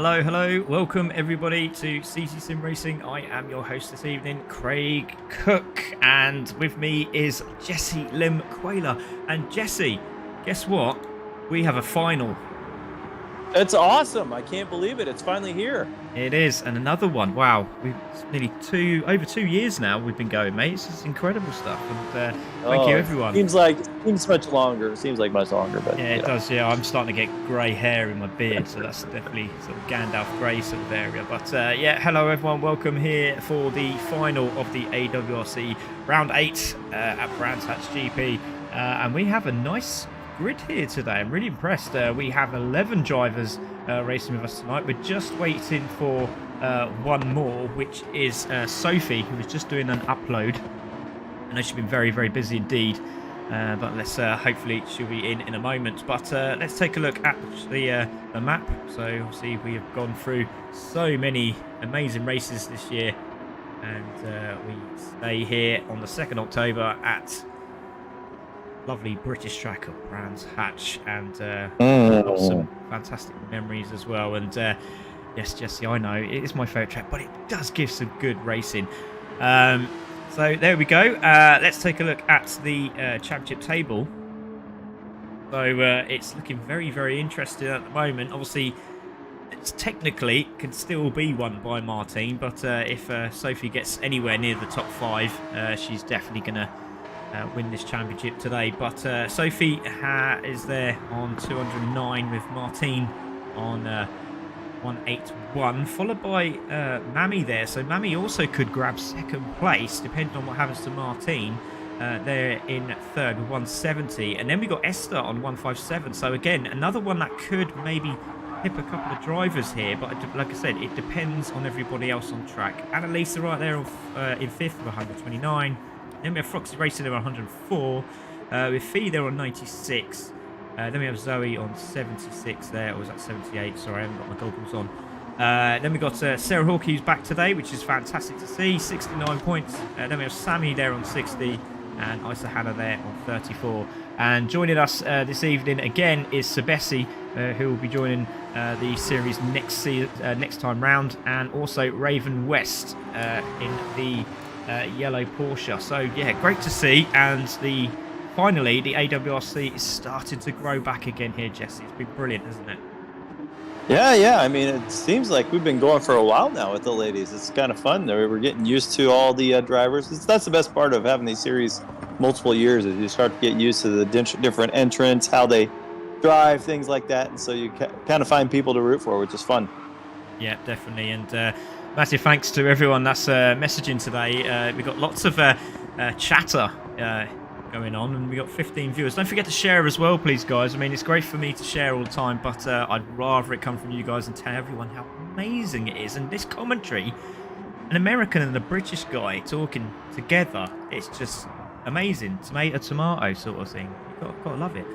Hello, hello. Welcome everybody to CC Sim Racing. I am your host this evening, Craig Cook, and with me is Jesse Lim Quayler. And Jesse, guess what? We have a final. It's awesome. I can't believe it. It's finally here. It is, and another one. Wow, it's nearly over 2 years now we've been going, mate. It's just incredible stuff. And thank you, everyone. Seems much longer. Seems like much longer, but yeah, it does. Yeah, I'm starting to get grey hair in my beard, so that's definitely sort of Gandalf grey sort of area. But yeah, hello everyone. Welcome here for the final of the AWRC round 8 at Brands Hatch GP, and we have a nice grid here today. I'm really impressed. We have 11 drivers racing with us tonight. We're just waiting for one more, which is Sophie, who was just doing an upload. I know she's been very, very busy indeed, but let's hopefully she'll be in a moment. But let's take a look at the map. So see, we have gone through so many amazing races this year, and we stay here on the 2nd October at lovely British track of Brands Hatch, and some fantastic memories as well. And yes, Jesse, I know it is my favourite track, but it does give some good racing. So there we go. Let's take a look at the championship table. So it's looking very, very interesting at the moment. Obviously, it's technically can still be won by Martine, but if Sophie gets anywhere near the top 5, she's definitely going to win this championship today. But Sophie is there on 209 with Martine on 181, followed by Mammy there. So Mammy also could grab 2nd place depending on what happens to Martine. They're in 3rd with 170, and then we got Esther on 157. So again, another one that could maybe hip a couple of drivers here, but like I said, it depends on everybody else on track. Annalisa right there in 5th with 129. Then we have Froxy Racing there on 104. With Fee there on 96. Then we have Zoe on 76 there. Or was that 78? Sorry, I haven't got my goggles on. Then we got Sarah Hawke, who's back today, which is fantastic to see. 69 points. Then we have Sammy there on 60. And Isa Hannah there on 34. And joining us this evening again is Sebessi, who will be joining the series next time round. And also Raven West in the yellow Porsche. So yeah, great to see. And finally the AWRC is starting to grow back again here, Jesse. It's been brilliant, hasn't it? Yeah. I mean, it seems like we've been going for a while now with the ladies. It's kind of fun. We're getting used to all the drivers. That's the best part of having these series multiple years, is you start to get used to the different entrants, how they drive, things like that. And so you kind of find people to root for, which is fun. Yeah, definitely. And massive thanks to everyone that's messaging today. We've got lots of chatter going on, and we got 15 viewers. Don't forget to share as well, please, guys. I mean, it's great for me to share all the time, but I'd rather it come from you guys and tell everyone how amazing it is. And this commentary, an American and a British guy talking together, it's just amazing. Tomato sort of thing. You've got to love it.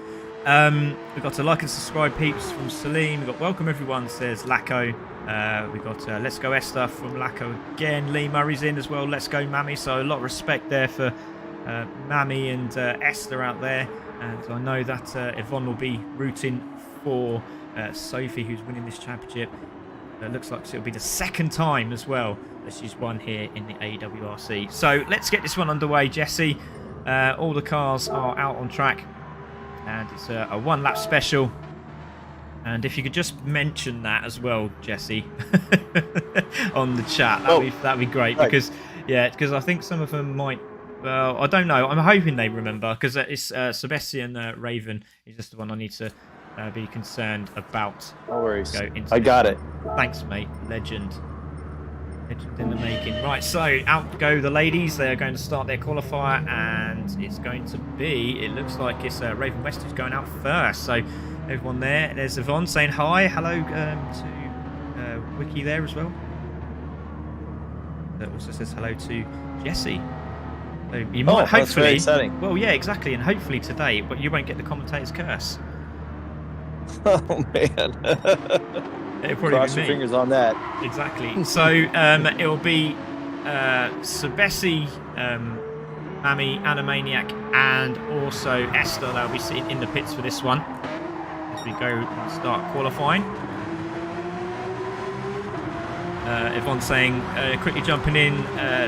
We've got to like and subscribe, peeps, from Salim. We've got welcome everyone, says Lacko. We got Let's Go Esther from Lacko again. Lee Murray's in as well. Let's Go Mammy. So a lot of respect there for Mammy and Esther out there. And I know that Yvonne will be rooting for Sophie, who's winning this championship. It looks like it'll be the 2nd time as well that she's won here in the AWRC. So let's get this one underway, Jesse. All the cars are out on track, and it's a one-lap special. And if you could just mention that as well, Jesse, on the chat, that'd be great. Because I think some of them might. Well, I don't know. I'm hoping they remember, because it's Sebastian Raven is just the one I need to be concerned about. No worries. I got it. Thanks, mate. Legend in the making. Right, so out go the ladies. They're going to start their qualifier, and it's going to be. It looks like it's Raven West who's going out first. So everyone there. There's Yvonne saying hi. Hello to Wiki there as well. That also says hello to Jesse. So you might hopefully. That's very exciting. Well, yeah, exactly, and hopefully today, but you won't get the commentator's curse. Oh man! Cross your fingers on that. Exactly. So it'll be Sebessi, Mammy, Animaniac, and also Esther. They'll be sitting in the pits for this one as we go and start qualifying. Everyone's saying, quickly jumping in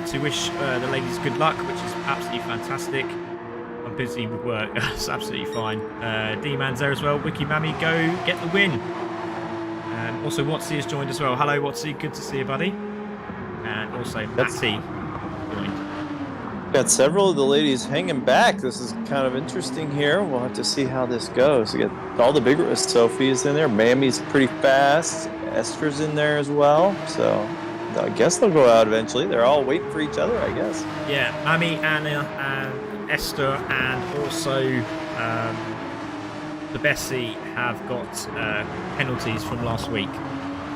to wish the ladies good luck, which is absolutely fantastic. I'm busy with work. That's absolutely fine. D-Man's there as well. Wiki Mammy, go get the win. And also Watsy has joined as well. Hello Watsy, good to see you, buddy. And also Matty joined. Got several of the ladies hanging back. This is kind of interesting here. We'll have to see how this goes. We got all the big risks. Sophie's in there. Mammy's pretty fast. Esther's in there as well. So I guess they'll go out eventually. They're all waiting for each other, I guess. Yeah, Mammy, Anna, and Esther, and also the Bessie have got penalties from last week.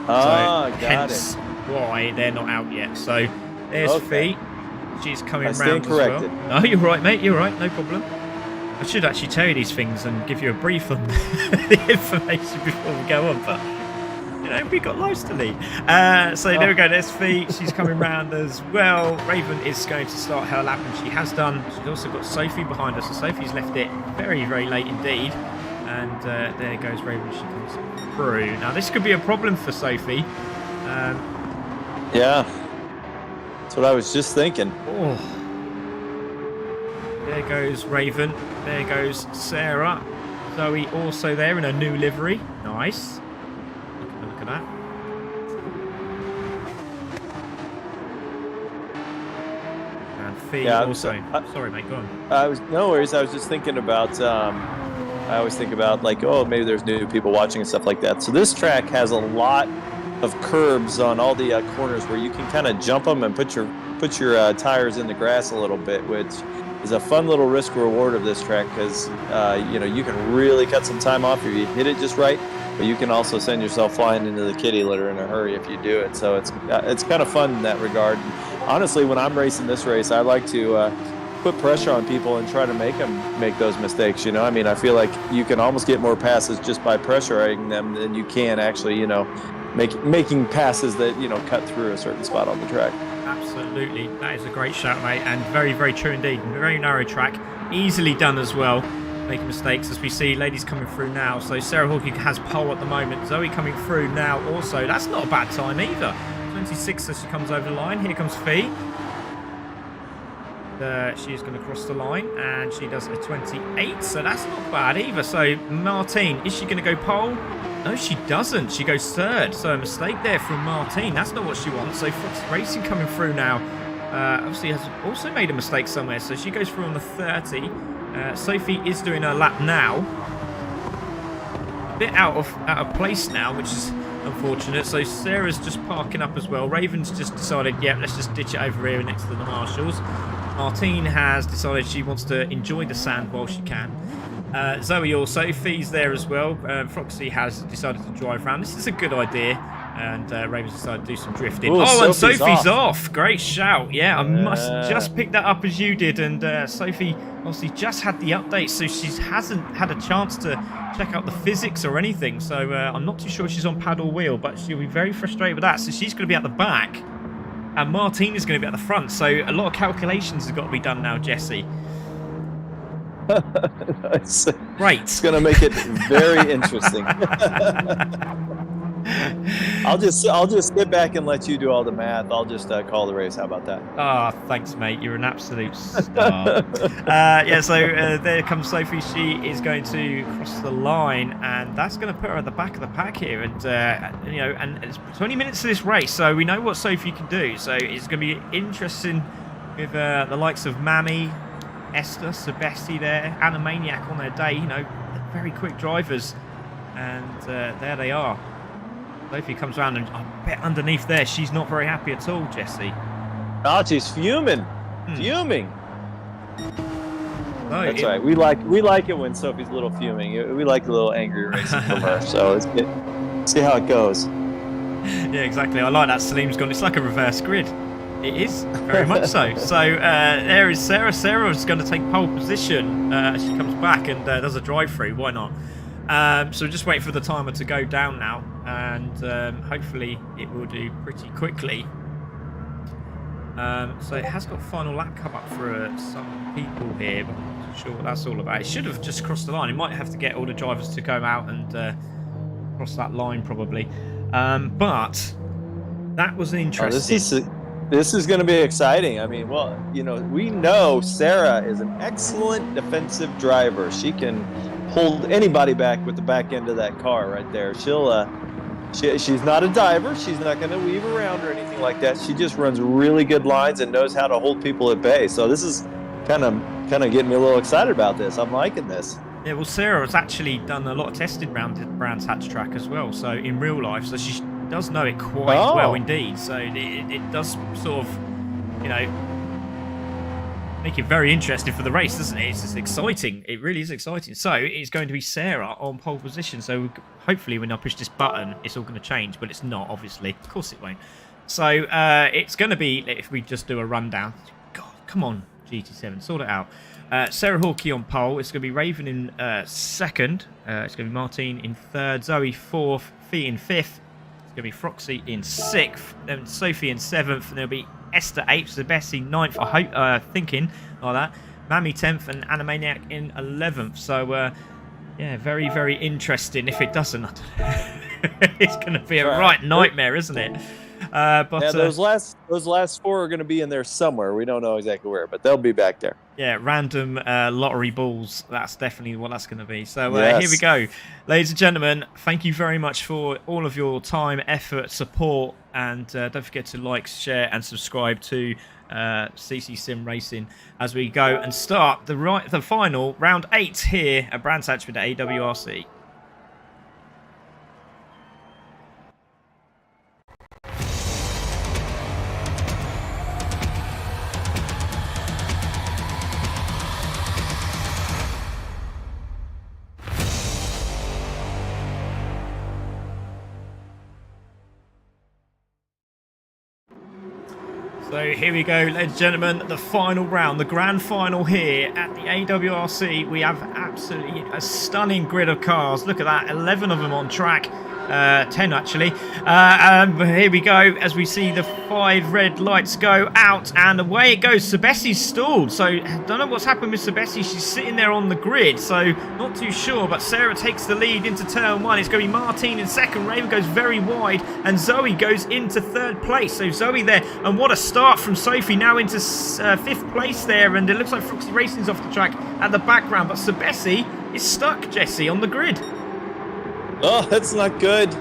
Ah, so hence why they're not out yet. So there's Fee. She's coming round as well. No, you're right, mate. You're right. No problem. I should actually tell you these things and give you a brief on the information before we go on, but you know, we've got lives to lead. So there we go. There's Fee. She's coming round as well. Raven is going to start her lap, and she has done. She's also got Sophie behind her, so Sophie's left it very, very late indeed. And there goes Raven. She comes through. Now this could be a problem for Sophie. Yeah. That's what I was just thinking. Oh. There goes Raven. There goes Sarah. Zoe also there in a new livery. Nice. Look at that. And Fee also. Sorry, mate. Go on. No worries. I was just thinking about. I always think about like, oh, maybe there's new people watching and stuff like that. So this track has a lot of curbs on all the corners where you can kind of jump them and put your tires in the grass a little bit, which is a fun little risk reward of this track because you know, you can really cut some time off if you hit it just right, but you can also send yourself flying into the kitty litter in a hurry if you do it. So it's kind of fun in that regard. Honestly, when I'm racing this race, I like to put pressure on people and try to make them make those mistakes. You know, I mean, I feel like you can almost get more passes just by pressuring them than you can actually, you know, making passes that, you know, cut through a certain spot on the track. Absolutely. That is a great shout, mate, and very, very true indeed. Very narrow track. Easily done as well. Making mistakes as we see ladies coming through now. So Sarah Hawking has pole at the moment. Zoe coming through now also. That's not a bad time either. 26 as she comes over the line. Here comes Fee. She is going to cross the line, and she does a 28, so that's not bad either. So Martine, is she going to go pole? No, she doesn't. She goes third, so a mistake there from Martine. That's not what she wants. So Fox Racing coming through now. Obviously has also made a mistake somewhere, so she goes through on the 30. Sophie is doing her lap now. A bit out of place now, which is unfortunate. So Sarah's just parking up as well. Raven's just decided, yeah, let's just ditch it over here next to the marshals. Martine has decided she wants to enjoy the sand while she can. Zoe also, Fee's there as well. Foxy has decided to drive around. This is a good idea. And Raven's decided to do some drifting. Ooh, and Sophie's off. Great shout. Yeah, I must just pick that up as you did. And Sophie obviously just had the update, so she hasn't had a chance to check out the physics or anything. So I'm not too sure she's on paddle wheel, but she'll be very frustrated with that. So she's going to be at the back. And Martine is going to be at the front. So a lot of calculations have got to be done now, Jesse. Nice. Right. It's going to make it very interesting. I'll just sit back and let you do all the math. I'll just call the race. How about that? Ah, thanks, mate. You're an absolute star. Yeah, so there comes Sophie. She is going to cross the line, and that's going to put her at the back of the pack here. And you know, and it's 20 minutes to this race, so we know what Sophie can do. So it's going to be interesting with the likes of Mammy, Esther, Sebesti there, Anna Maniac on their day. You know, very quick drivers, and there they are. Sophie comes around, and I bet underneath there she's not very happy at all, Jesse. Oh, she's fuming. Fuming. No, That's right. We like it when Sophie's a little fuming. We like a little angry racing from her. So let's see how it goes. Yeah, exactly. I like that. Salim's gone. It's like a reverse grid. It is very much so. So there is Sarah. Sarah's going to take pole position. She comes back and does a drive-through. Why not? So we're just waiting for the timer to go down now, and hopefully it will do pretty quickly. So it has got final lap come up for some people here, but I'm not sure what that's all about. It should have just crossed the line. It might have to get all the drivers to go out and cross that line probably. But That was Oh, interesting. this is going to be exciting. I mean, well, you know, we know Sarah is an excellent defensive driver. She can hold anybody back with the back end of that car right there. She's not a diver. She's not going to weave around or anything like that. She just runs really good lines and knows how to hold people at bay. So this is kind of getting me a little excited about this. I'm liking this. Yeah, well, Sarah has actually done a lot of testing around the Brands Hatch track as well, so in real life, so she does know it quite well indeed. So it does sort of, you know, make it very interesting for the race, doesn't it? It's just exciting. It really is exciting. So it's going to be Sarah on pole position. So hopefully when I push this button, it's all going to change, but it's not, obviously. Of course it won't. So it's going to be, if we just do a rundown. God, come on, GT7, sort it out. Sarah Hawkey on pole. It's going to be Raven in second. It's going to be Martine in third. Zoe fourth. Fee in fifth. It's going to be Froxy in sixth. Then Sophie in seventh. And there'll be Esther eighth. Zabessi ninth. I hope, thinking like that. Mammy 10th. And Animaniac in 11th. So, yeah, very, very interesting. If it doesn't, it's going to be a right nightmare, isn't it? But yeah, those last four are going to be in there somewhere. We don't know exactly where, but they'll be back there. Yeah, random lottery balls. That's definitely what that's going to be. So yes. Here we go. Ladies and gentlemen, thank you very much for all of your time, effort, support. And don't forget to like, share and subscribe to CC Sim Racing as we go and start the final round 8 here at Brands Hatch with the AWRC. So here we go, ladies and gentlemen, the final round, the grand final here at the AWRC. We have absolutely a stunning grid of cars. Look at that, 11 of them on track. 10 actually. Here we go as we see the 5 red lights go out and away it goes. Sabessi's stalled, so I don't know what's happened with Sabessi. She's sitting there on the grid, so not too sure, but Sarah takes the lead into turn 1. It's going to be Martine in second. Raven goes very wide and Zoe goes into 3rd place. So Zoe there, and what a start from Sophie, now into 5th place there, and it looks like Froxy Racing's off the track at the background, but Sabessi is stuck, Jesse, on the grid. Oh, that's not good.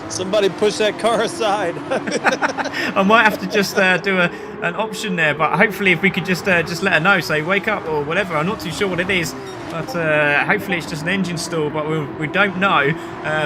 Somebody push that car aside. I might have to just do an option there, but hopefully if we could just let her know, say wake up or whatever. I'm not too sure what it is, but hopefully it's just an engine stall, but we don't know.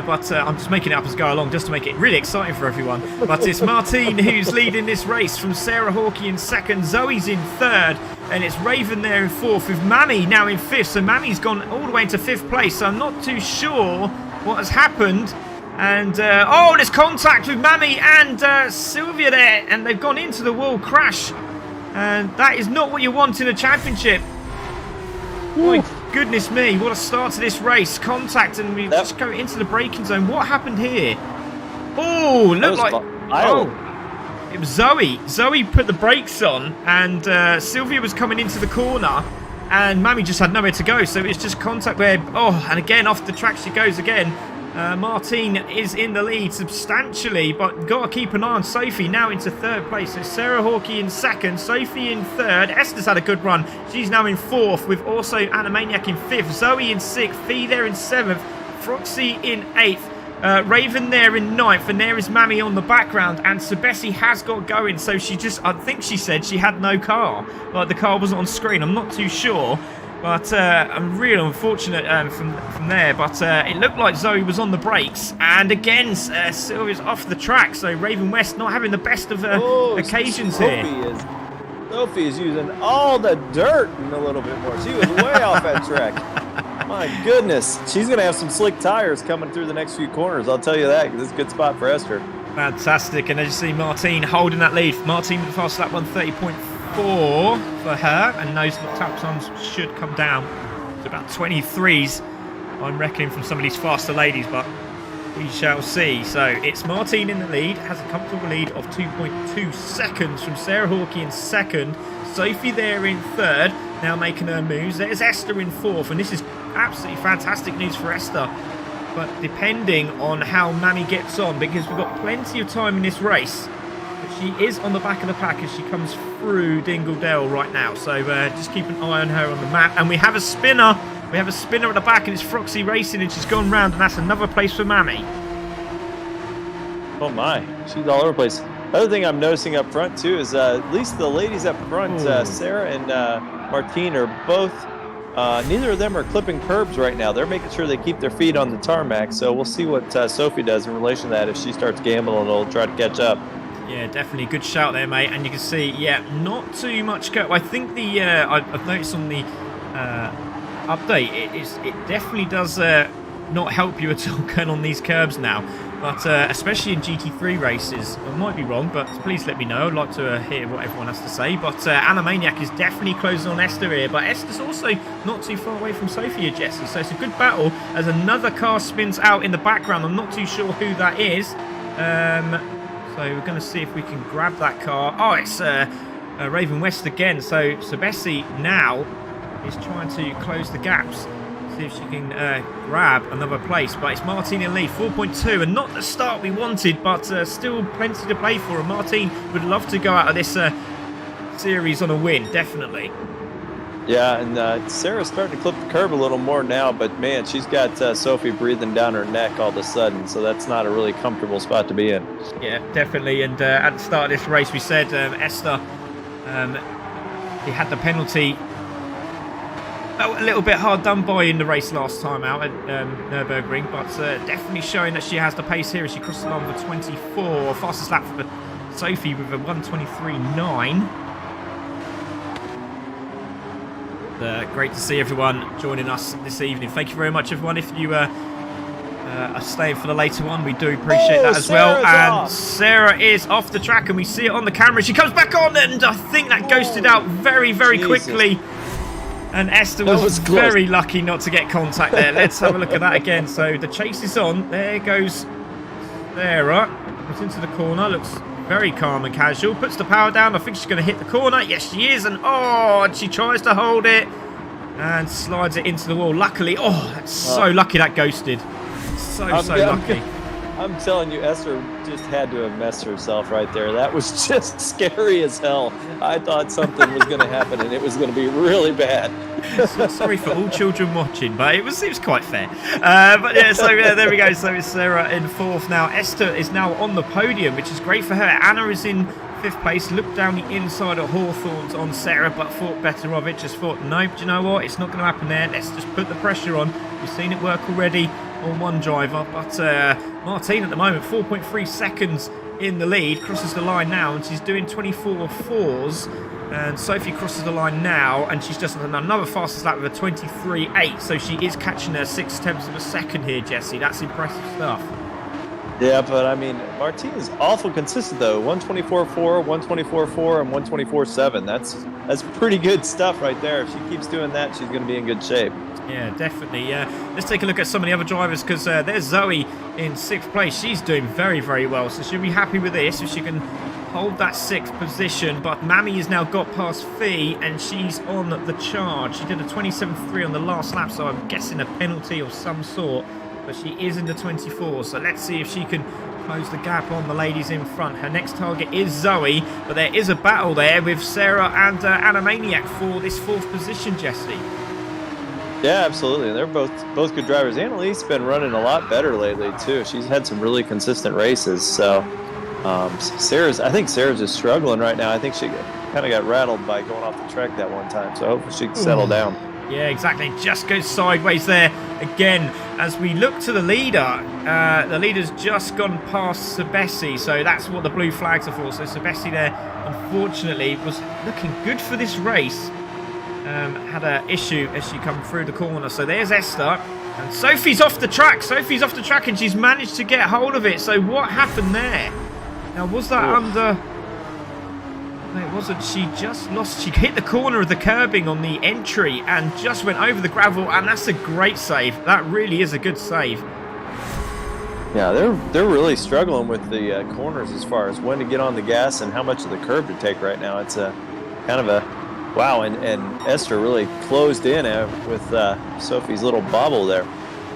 But I'm just making it up as I go along just to make it really exciting for everyone. But it's Martine who's leading this race from Sarah Hawkey in second. Zoe's in third. And it's Raven there in 4th with Mammy now in 5th. So Mammy's gone all the way into 5th place. So I'm not too sure what has happened. And, oh, there's contact with Mammy and Sylvia there. And they've gone into the wall crash. And that is not what you want in a championship. Ooh. My goodness me, what a start to this race. Contact and we just go into the braking zone. What happened here? Oh, looked like... Oh. It was Zoe. Zoe put the brakes on and Sylvia was coming into the corner and Mammy just had nowhere to go. So it's just contact where, oh, and again off the track she goes again. Martine is in the lead substantially, but got to keep an eye on Sophie now into 3rd place. So Sarah Hawkey in 2nd, Sophie in 3rd. Esther's had a good run. She's now in 4th with also Animaniac in 5th. Zoe in 6th, Fee there in 7th, Froxy in 8th. Raven there in 9th, and there is Mammy on the background, and Sabessi has got going, so she just, I think she said she had no car, like the car wasn't on screen, I'm not too sure, but I'm really unfortunate from there, but it looked like Zoe was on the brakes, and again, Sylvia's off the track, so Raven West not having the best of occasions here. Sophie is using all the dirt and a little bit more. She was way off that track. My goodness. She's going to have some slick tires coming through the next few corners. I'll tell you that, because it's a good spot for Esther. Fantastic. And as you see, Martine holding that lead. Martine with the fast lap 130.4 for her. And those tap times should come down to about 23s. I'm reckoning from some of these faster ladies, but we shall see. So it's Martine in the lead, has a comfortable lead of 2.2 seconds from Sarah Hawkey in 2nd. Sophie there in 3rd, now making her moves. There's Esther in 4th, and this is absolutely fantastic news for Esther. But depending on how Mammy gets on, because we've got plenty of time in this race, She is on the back of the pack as she comes through Dingledale right now. So just keep an eye on her on the map. And we have a spinner. We have a spinner at the back, and it's Froxy Racing, and she's gone round, and that's another place for Mammy. Oh my, she's all over the place. The other thing I'm noticing up front too is at least the ladies up front, Sarah and Martine are both, neither of them are clipping curbs right now. They're making sure they keep their feet on the tarmac. So we'll see what Sophie does in relation to that. If she starts gambling, it'll try to catch up. Yeah, definitely good shout there, mate. And you can see, yeah, not too much curb. I think the I've noticed on the update, it definitely does not help you at all going on these curbs now. But especially in GT3 races, I might be wrong, but please let me know. I'd like to hear what everyone has to say. But Animaniac is definitely closing on Esther here. But Esther's also not too far away from Sophie or Jessie. So it's a good battle as another car spins out in the background. I'm not too sure who that is. So we're going to see if we can grab that car. Oh, it's Raven West again. So Bessie now is trying to close the gaps. See if she can grab another place, but it's Martine in lead, 4.2, and not the start we wanted, but still plenty to play for. And Martine would love to go out of this series on a win, definitely. Yeah, and Sarah's starting to clip the curb a little more now, but man, she's got Sophie breathing down her neck all of a sudden, so that's not a really comfortable spot to be in. Yeah, definitely. And at the start of this race, we said Esther, he had the penalty. A little bit hard done by in the race last time out at Nürburgring, but definitely showing that she has the pace here as she crosses the line for 24. Fastest lap for Sophie with a 1:23.9. Great to see everyone joining us this evening. Thank you very much, everyone. If you are staying for the later one, we do appreciate that as well. And Sarah is off the track, and we see it on the camera. She comes back on, and I think that ghosted out very, very quickly. And Esther was very lucky not to get contact there. Let's have a look at that again. So the chase is on. There goes Sarah. Comes into the corner. Looks very calm and casual. Puts the power down. I think she's going to hit the corner. Yes, she is. And and she tries to hold it. And slides it into the wall. Luckily, that's so lucky that ghosted. So lucky. I'm telling you, Esther just had to have messed herself right there. That was just scary as hell. I thought something was going to happen, and it was going to be really bad. So sorry for all children watching, but it was quite fair. But yeah, so there we go. So it's Sarah in fourth now. Esther is now on the podium, which is great for her. Anna is in fifth place. Looked down the inside of Hawthorns on Sarah, but thought better of it. Just thought, nope, do you know what? It's not going to happen there. Let's just put the pressure on. We've seen it work already on one driver, but Martine at the moment 4.3 seconds in the lead, crosses the line now, and she's doing 24.4s. And Sophie crosses the line now, and she's just on another fastest lap with a 23.8, so she is catching her 6/10 of a second here, Jessie. That's impressive stuff. Yeah, but I mean, Martine is awful consistent though. 124.4, 124.4, and 124.7. That's pretty good stuff right there. If she keeps doing that, she's going to be in good shape. Yeah, definitely. Let's take a look at some of the other drivers, because there's Zoe in sixth place. She's doing very, very well, so she'll be happy with this if she can hold that sixth position. But Mammy has now got past Fee, and she's on the charge. She did a 27.3 on the last lap, so I'm guessing a penalty of some sort. But she is in the 24, so let's see if she can close the gap on the ladies in front. Her next target is Zoe, but there is a battle there with Sarah and Animaniac for this fourth position, Jessie. Yeah, absolutely. They're both good drivers. Annalise been running a lot better lately too. She's had some really consistent races. So I think Sarah's just struggling right now. I think she kind of got rattled by going off the track that one time. So hopefully she can settle down. Yeah, exactly. Just goes sideways there again as we look to the leader. The leader's just gone past Sebessi, so that's what the blue flags are for. So Sebessi there, unfortunately, was looking good for this race. Had an issue as she come through the corner. So there's Esther, and Sophie's off the track. Sophie's off the track, and she's managed to get hold of it. So what happened there? Now, was that under... No, it wasn't. She just lost. She hit the corner of the curbing on the entry and just went over the gravel, and that's a great save. That really is a good save. Yeah, they're really struggling with the corners as far as when to get on the gas and how much of the curb to take right now. It's a kind of a wow, and Esther really closed in with Sophie's little bobble there.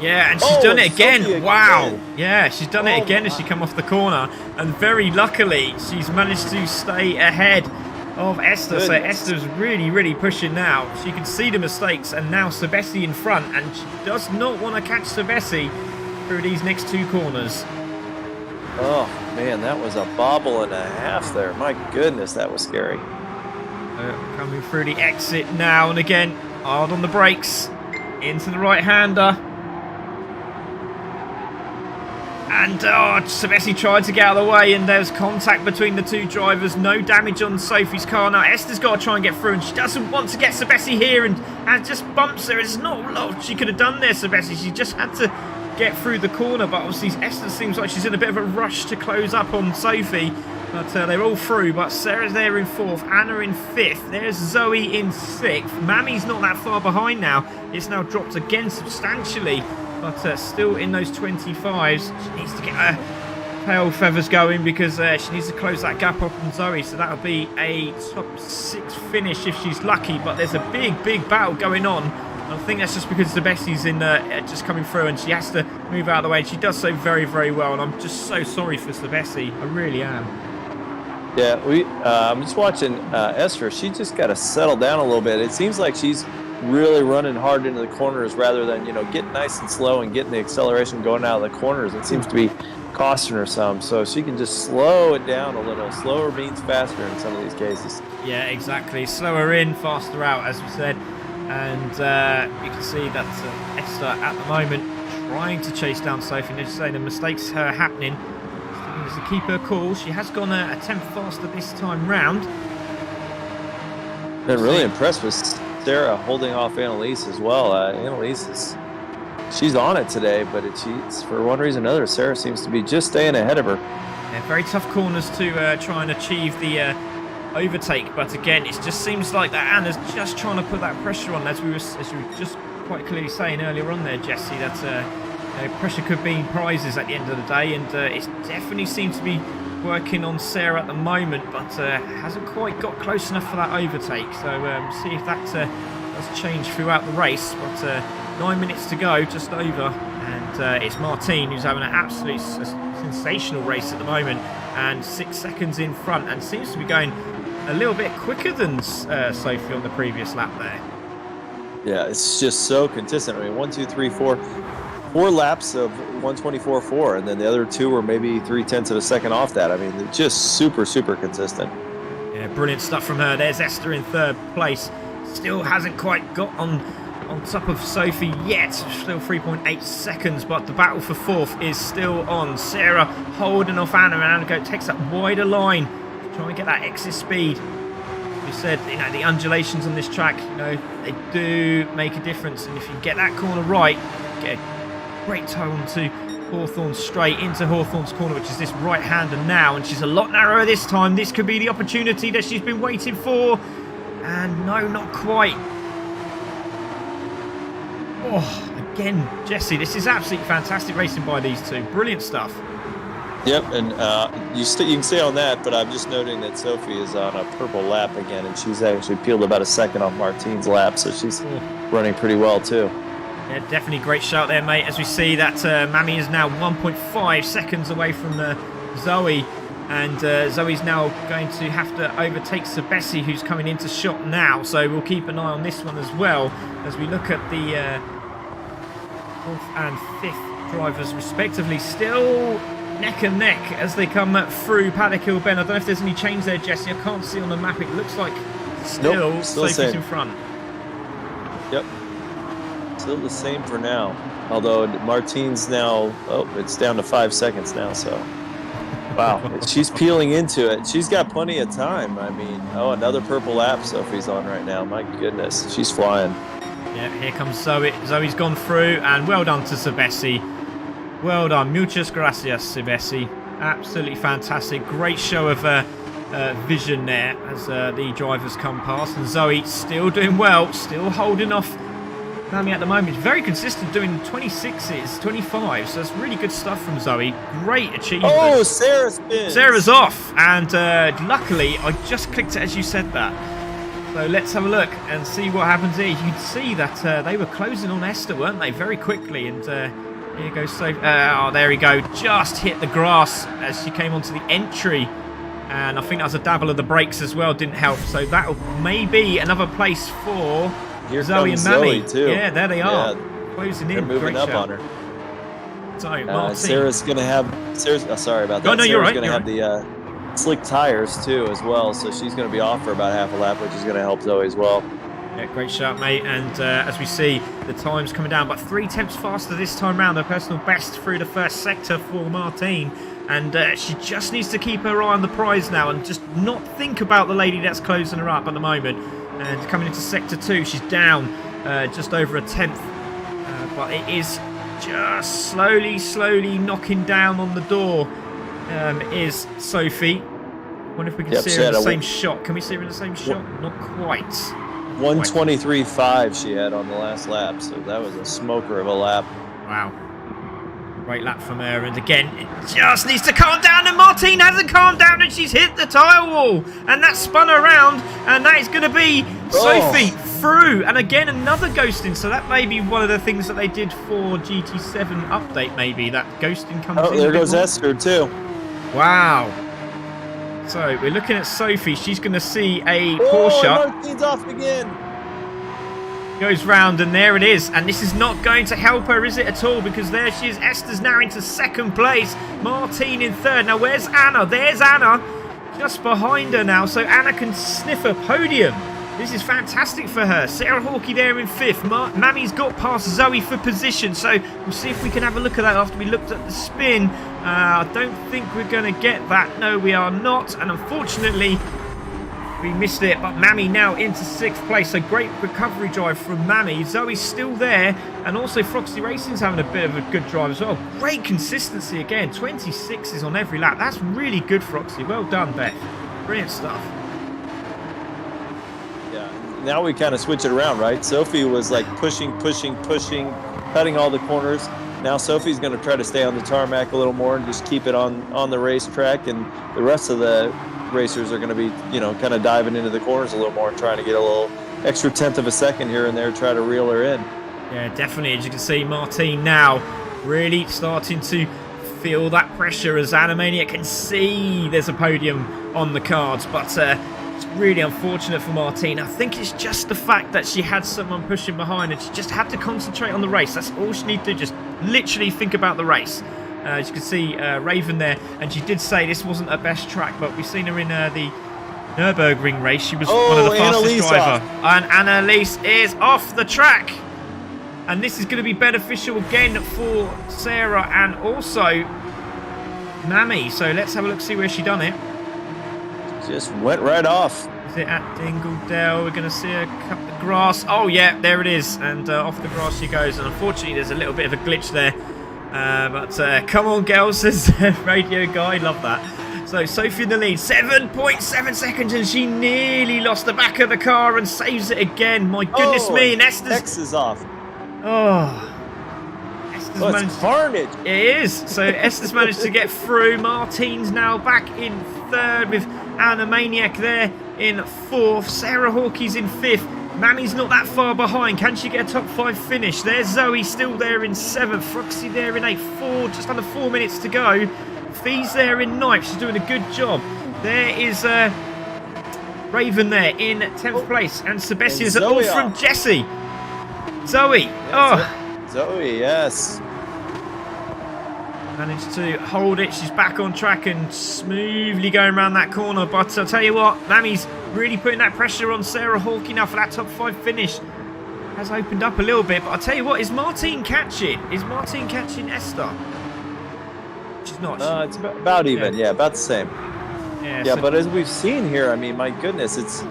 Yeah, and she's done it again. Sophie Wow. again. Yeah, she's done it again as she come off the corner. And very luckily, she's managed to stay ahead of Esther. So Esther's really, really pushing now. She can see the mistakes, and now Sebesi in front. And she does not want to catch Sebesi through these next two corners. Oh, man, that was a bobble and a half there. My goodness, that was scary. Coming through the exit now, and again, hard on the brakes. Into the right-hander. And Sebesi tried to get out of the way, and there's contact between the two drivers. No damage on Sophie's car. Now Esther's got to try and get through, and she doesn't want to get Sebesi here, and just bumps her. There's not a lot she could have done there, Sebesi. She just had to get through the corner, but obviously Esther seems like she's in a bit of a rush to close up on Sophie. But they're all through. But Sarah's there in 4th, Anna in 5th. There's Zoe in 6th. Mammy's not that far behind now. It's now dropped again substantially, but still in those 25s. She needs to get her tail feathers going because she needs to close that gap up on Zoe. So that'll be a top 6 finish if she's lucky. But there's a big, big battle going on. I think that's just because Sebesi's in just coming through, and she has to move out of the way. And she does so very, very well. And I'm just so sorry for Sebesi. I really am. Yeah, I'm just watching Esther. She just got to settle down a little bit. It seems like she's really running hard into the corners rather than, getting nice and slow and getting the acceleration going out of the corners. It seems to be costing her some. So she can just slow it down a little. Slower means faster in some of these cases. Yeah, exactly. Slower in, faster out, as we said. And you can see that Esther at the moment trying to chase down Sophie. And just saying the mistakes are happening. She needs to keep her cool. She has gone a tenth faster this time round. Been really impressed with Sarah holding off Annalise as well. Annalise she's on it today, but she's for one reason or another. Sarah seems to be just staying ahead of her. Yeah, very tough corners to try and achieve the overtake, but again, it just seems like that Anna's just trying to put that pressure on, as we were just quite clearly saying earlier on there, Jesse, that pressure could be prizes at the end of the day, and it definitely seems to be working on Sarah at the moment, but hasn't quite got close enough for that overtake. So see if that does change throughout the race. But 9 minutes to go, just over, and it's Martine who's having an absolutely sensational race at the moment, and 6 seconds in front, and seems to be going a little bit quicker than Sophie on the previous lap there. Yeah, it's just so consistent. I mean, 1, 2, 3, 4 laps of 124.4, and then the other 2 were maybe 0.3 of a second off that. I mean, they're just super, super consistent. Yeah, brilliant stuff from her. There's Esther in 3rd place. Still hasn't quite got on top of Sophie yet. Still 3.8 seconds, but the battle for 4th is still on. Sarah holding off Anna, and Anna takes that wider line to try and get that exit speed. We said, the undulations on this track, they do make a difference, and if you get that corner right, get a great toe onto Hawthorne straight into Hawthorne's corner, which is this right-hander now, and she's a lot narrower this time. This could be the opportunity that she's been waiting for, and no, not quite. Oh, again, Jesse, this is absolutely fantastic racing by these two. Brilliant stuff. Yep, and you can stay on that, but I'm just noting that Sophie is on a purple lap again, and she's actually peeled about a second off Martine's lap, so she's running pretty well too. Yeah, definitely great shout there, mate. As we see that Mammy is now 1.5 seconds away from Zoe, and Zoe's now going to have to overtake Sebesi, who's coming into shot now. So we'll keep an eye on this one as well as we look at the 4th and 5th drivers respectively. Still neck and neck as they come through Paddock Hill Bend. I don't know if there's any change there, Jesse. I can't see on the map. It looks like still Sophie's in front. Yep. Still the same for now. Although Martine's now, it's down to 5 seconds now, so. Wow, she's peeling into it. She's got plenty of time. I mean, another purple lap Sophie's on right now. My goodness, she's flying. Yeah, here comes Zoe. Zoe's gone through, and well done to Sebesi. Well done. Muchas gracias, Sebesi. Absolutely fantastic. Great show of vision there as the drivers come past. And Zoe still doing well, still holding off Mammy at the moment. Very consistent, doing 26s, 25s. So that's really good stuff from Zoe. Great achievement. Oh, Sarah spins. Sarah's off. And luckily, I just clicked it as you said that. So let's have a look and see what happens here. You can see that they were closing on Esther, weren't they? Very quickly. And here goes Sophie. Oh, there we go. Just hit the grass as she came onto the entry. And I think that was a dabble of the brakes as well. Didn't help. So that may be another place for Here Zoe and comes Mammy. Zoe, too. Yeah, there they are. Yeah, closing they're in. moving Great up shout. on her. So, Martin. Sarah's going to have... sorry about that. Oh, no, you're right. Sarah's going to have the slick tires, too, as well. So she's going to be off for about half a lap, which is going to help Zoe as well. Yeah, great shot, mate. And as we see, the time's coming down, but 3 tenths faster this time round. Her personal best through the first sector for Martine. And she just needs to keep her eye on the prize now and just not think about the lady that's closing her up at the moment. And coming into sector 2, she's down just over a tenth. But it is just slowly knocking down on the door is Sophie. Wonder if we can see her in the same shot. Can we see her in the same shot? Not quite. 1:23.5 she had on the last lap, so that was a smoker of a lap. Wow. Great lap from her, and again, it just needs to calm down, and Martine hasn't calmed down, and she's hit the tyre wall, and that spun around, and that is going to be Sophie through, and again, another ghosting, so that may be one of the things that they did for GT7 update, maybe, that ghosting comes in. Oh, there goes Esther, too. Wow. So, we're looking at Sophie, she's going to see a Porsche. Martine's off again. Goes round, and there it is. And this is not going to help her, is it at all? Because there she is. Esther's now into second place. Martine in third. Now, where's Anna? There's Anna. Just behind her now. So Anna can sniff a podium. This is fantastic for her. Sarah Hawkey there in fifth. Mammy's got past Zoe for position. So we'll see if we can have a look at that after we looked at the spin. I don't think we're going to get that. No, we are not. And unfortunately, we missed it, but Mammy now into sixth place. So great recovery drive from Mammy. Zoe's still there, and also Froxy Racing's having a bit of a good drive as well. Great consistency again. 26s on every lap. That's really good, Froxy. Well done, Beth. Brilliant stuff. Yeah. Now we kind of switch it around, right? Sophie was like pushing, cutting all the corners. Now Sophie's going to try to stay on the tarmac a little more and just keep it on the racetrack, and the rest of the racers are going to be, kind of diving into the corners a little more and trying to get a little extra tenth of a second here and there, try to reel her in. Yeah, definitely. As you can see, Martine now really starting to feel that pressure as Animania can see there's a podium on the cards, but it's really unfortunate for Martine. I think it's just the fact that she had someone pushing behind and she just had to concentrate on the race. That's all she needed to do, just literally think about the race. As you can see, Raven there, and she did say this wasn't her best track, but we've seen her in the Nürburgring race. She was one of the fastest drivers. And Annalise is off the track. And this is going to be beneficial again for Sarah and also Mammy. So let's have a look, see where she done it. Just went right off. Is it at Dingledale? We're going to see her cut the grass. Oh, yeah, there it is. And off the grass she goes. And unfortunately, there's a little bit of a glitch there. But come on, girls, says Radio Guy. Love that. So Sophie in the lead, 7.7 seconds, and she nearly lost the back of the car and saves it again. My goodness me, and Esther's... X is off. Oh. Esther's managed... It's carnage. It is. So Esther's managed to get through. Martine's now back in third with Anna Maniac there in fourth. Sarah Hawkey's in fifth. Mammy's not that far behind. Can she get a top 5 finish? There's Zoe still there in 7th. Froxy there in 8th. Just under 4 minutes to go. Fee's there in 9th. She's doing a good job. There is Raven there in 10th place. And Sebastian's all from Jesse. Zoe. Yeah, Zoe, yes. Managed to hold it. She's back on track and smoothly going around that corner. But I'll tell you what, Mammy's really putting that pressure on Sarah Hawkey now for that top 5 finish. Has opened up a little bit. But I'll tell you what, is Martine catching? Is Martine catching Esther? She's not. It's about even. Yeah, about the same. Yeah, so, but as we've seen here, I mean, my goodness, it's...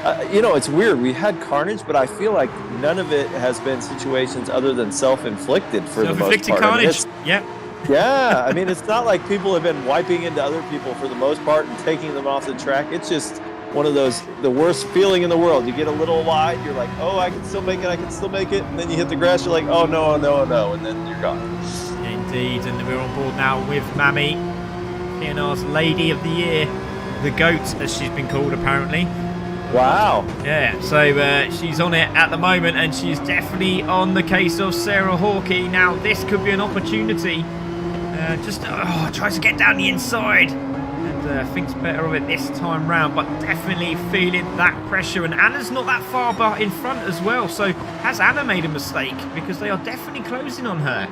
it's weird. We had carnage, but I feel like none of it has been situations other than self-inflicted for the most part. Carnage. Yep. Yeah, I mean, it's not like people have been wiping into other people for the most part and taking them off the track. It's just one of those, the worst feeling in the world. You get a little wide, you're like, oh, I can still make it, and then you hit the grass, you're like, oh, no, and then you're gone. Indeed, and we're on board now with Mammy, PNR's Lady of the Year, the GOAT, as she's been called, apparently. Wow. Yeah, so she's on it at the moment, and she's definitely on the case of Sarah Hawkey. Now, this could be an opportunity. Tries to get down the inside, and thinks better of it this time round, but definitely feeling that pressure. And Anna's not that far but in front as well, so has Anna made a mistake? Because they are definitely closing on her.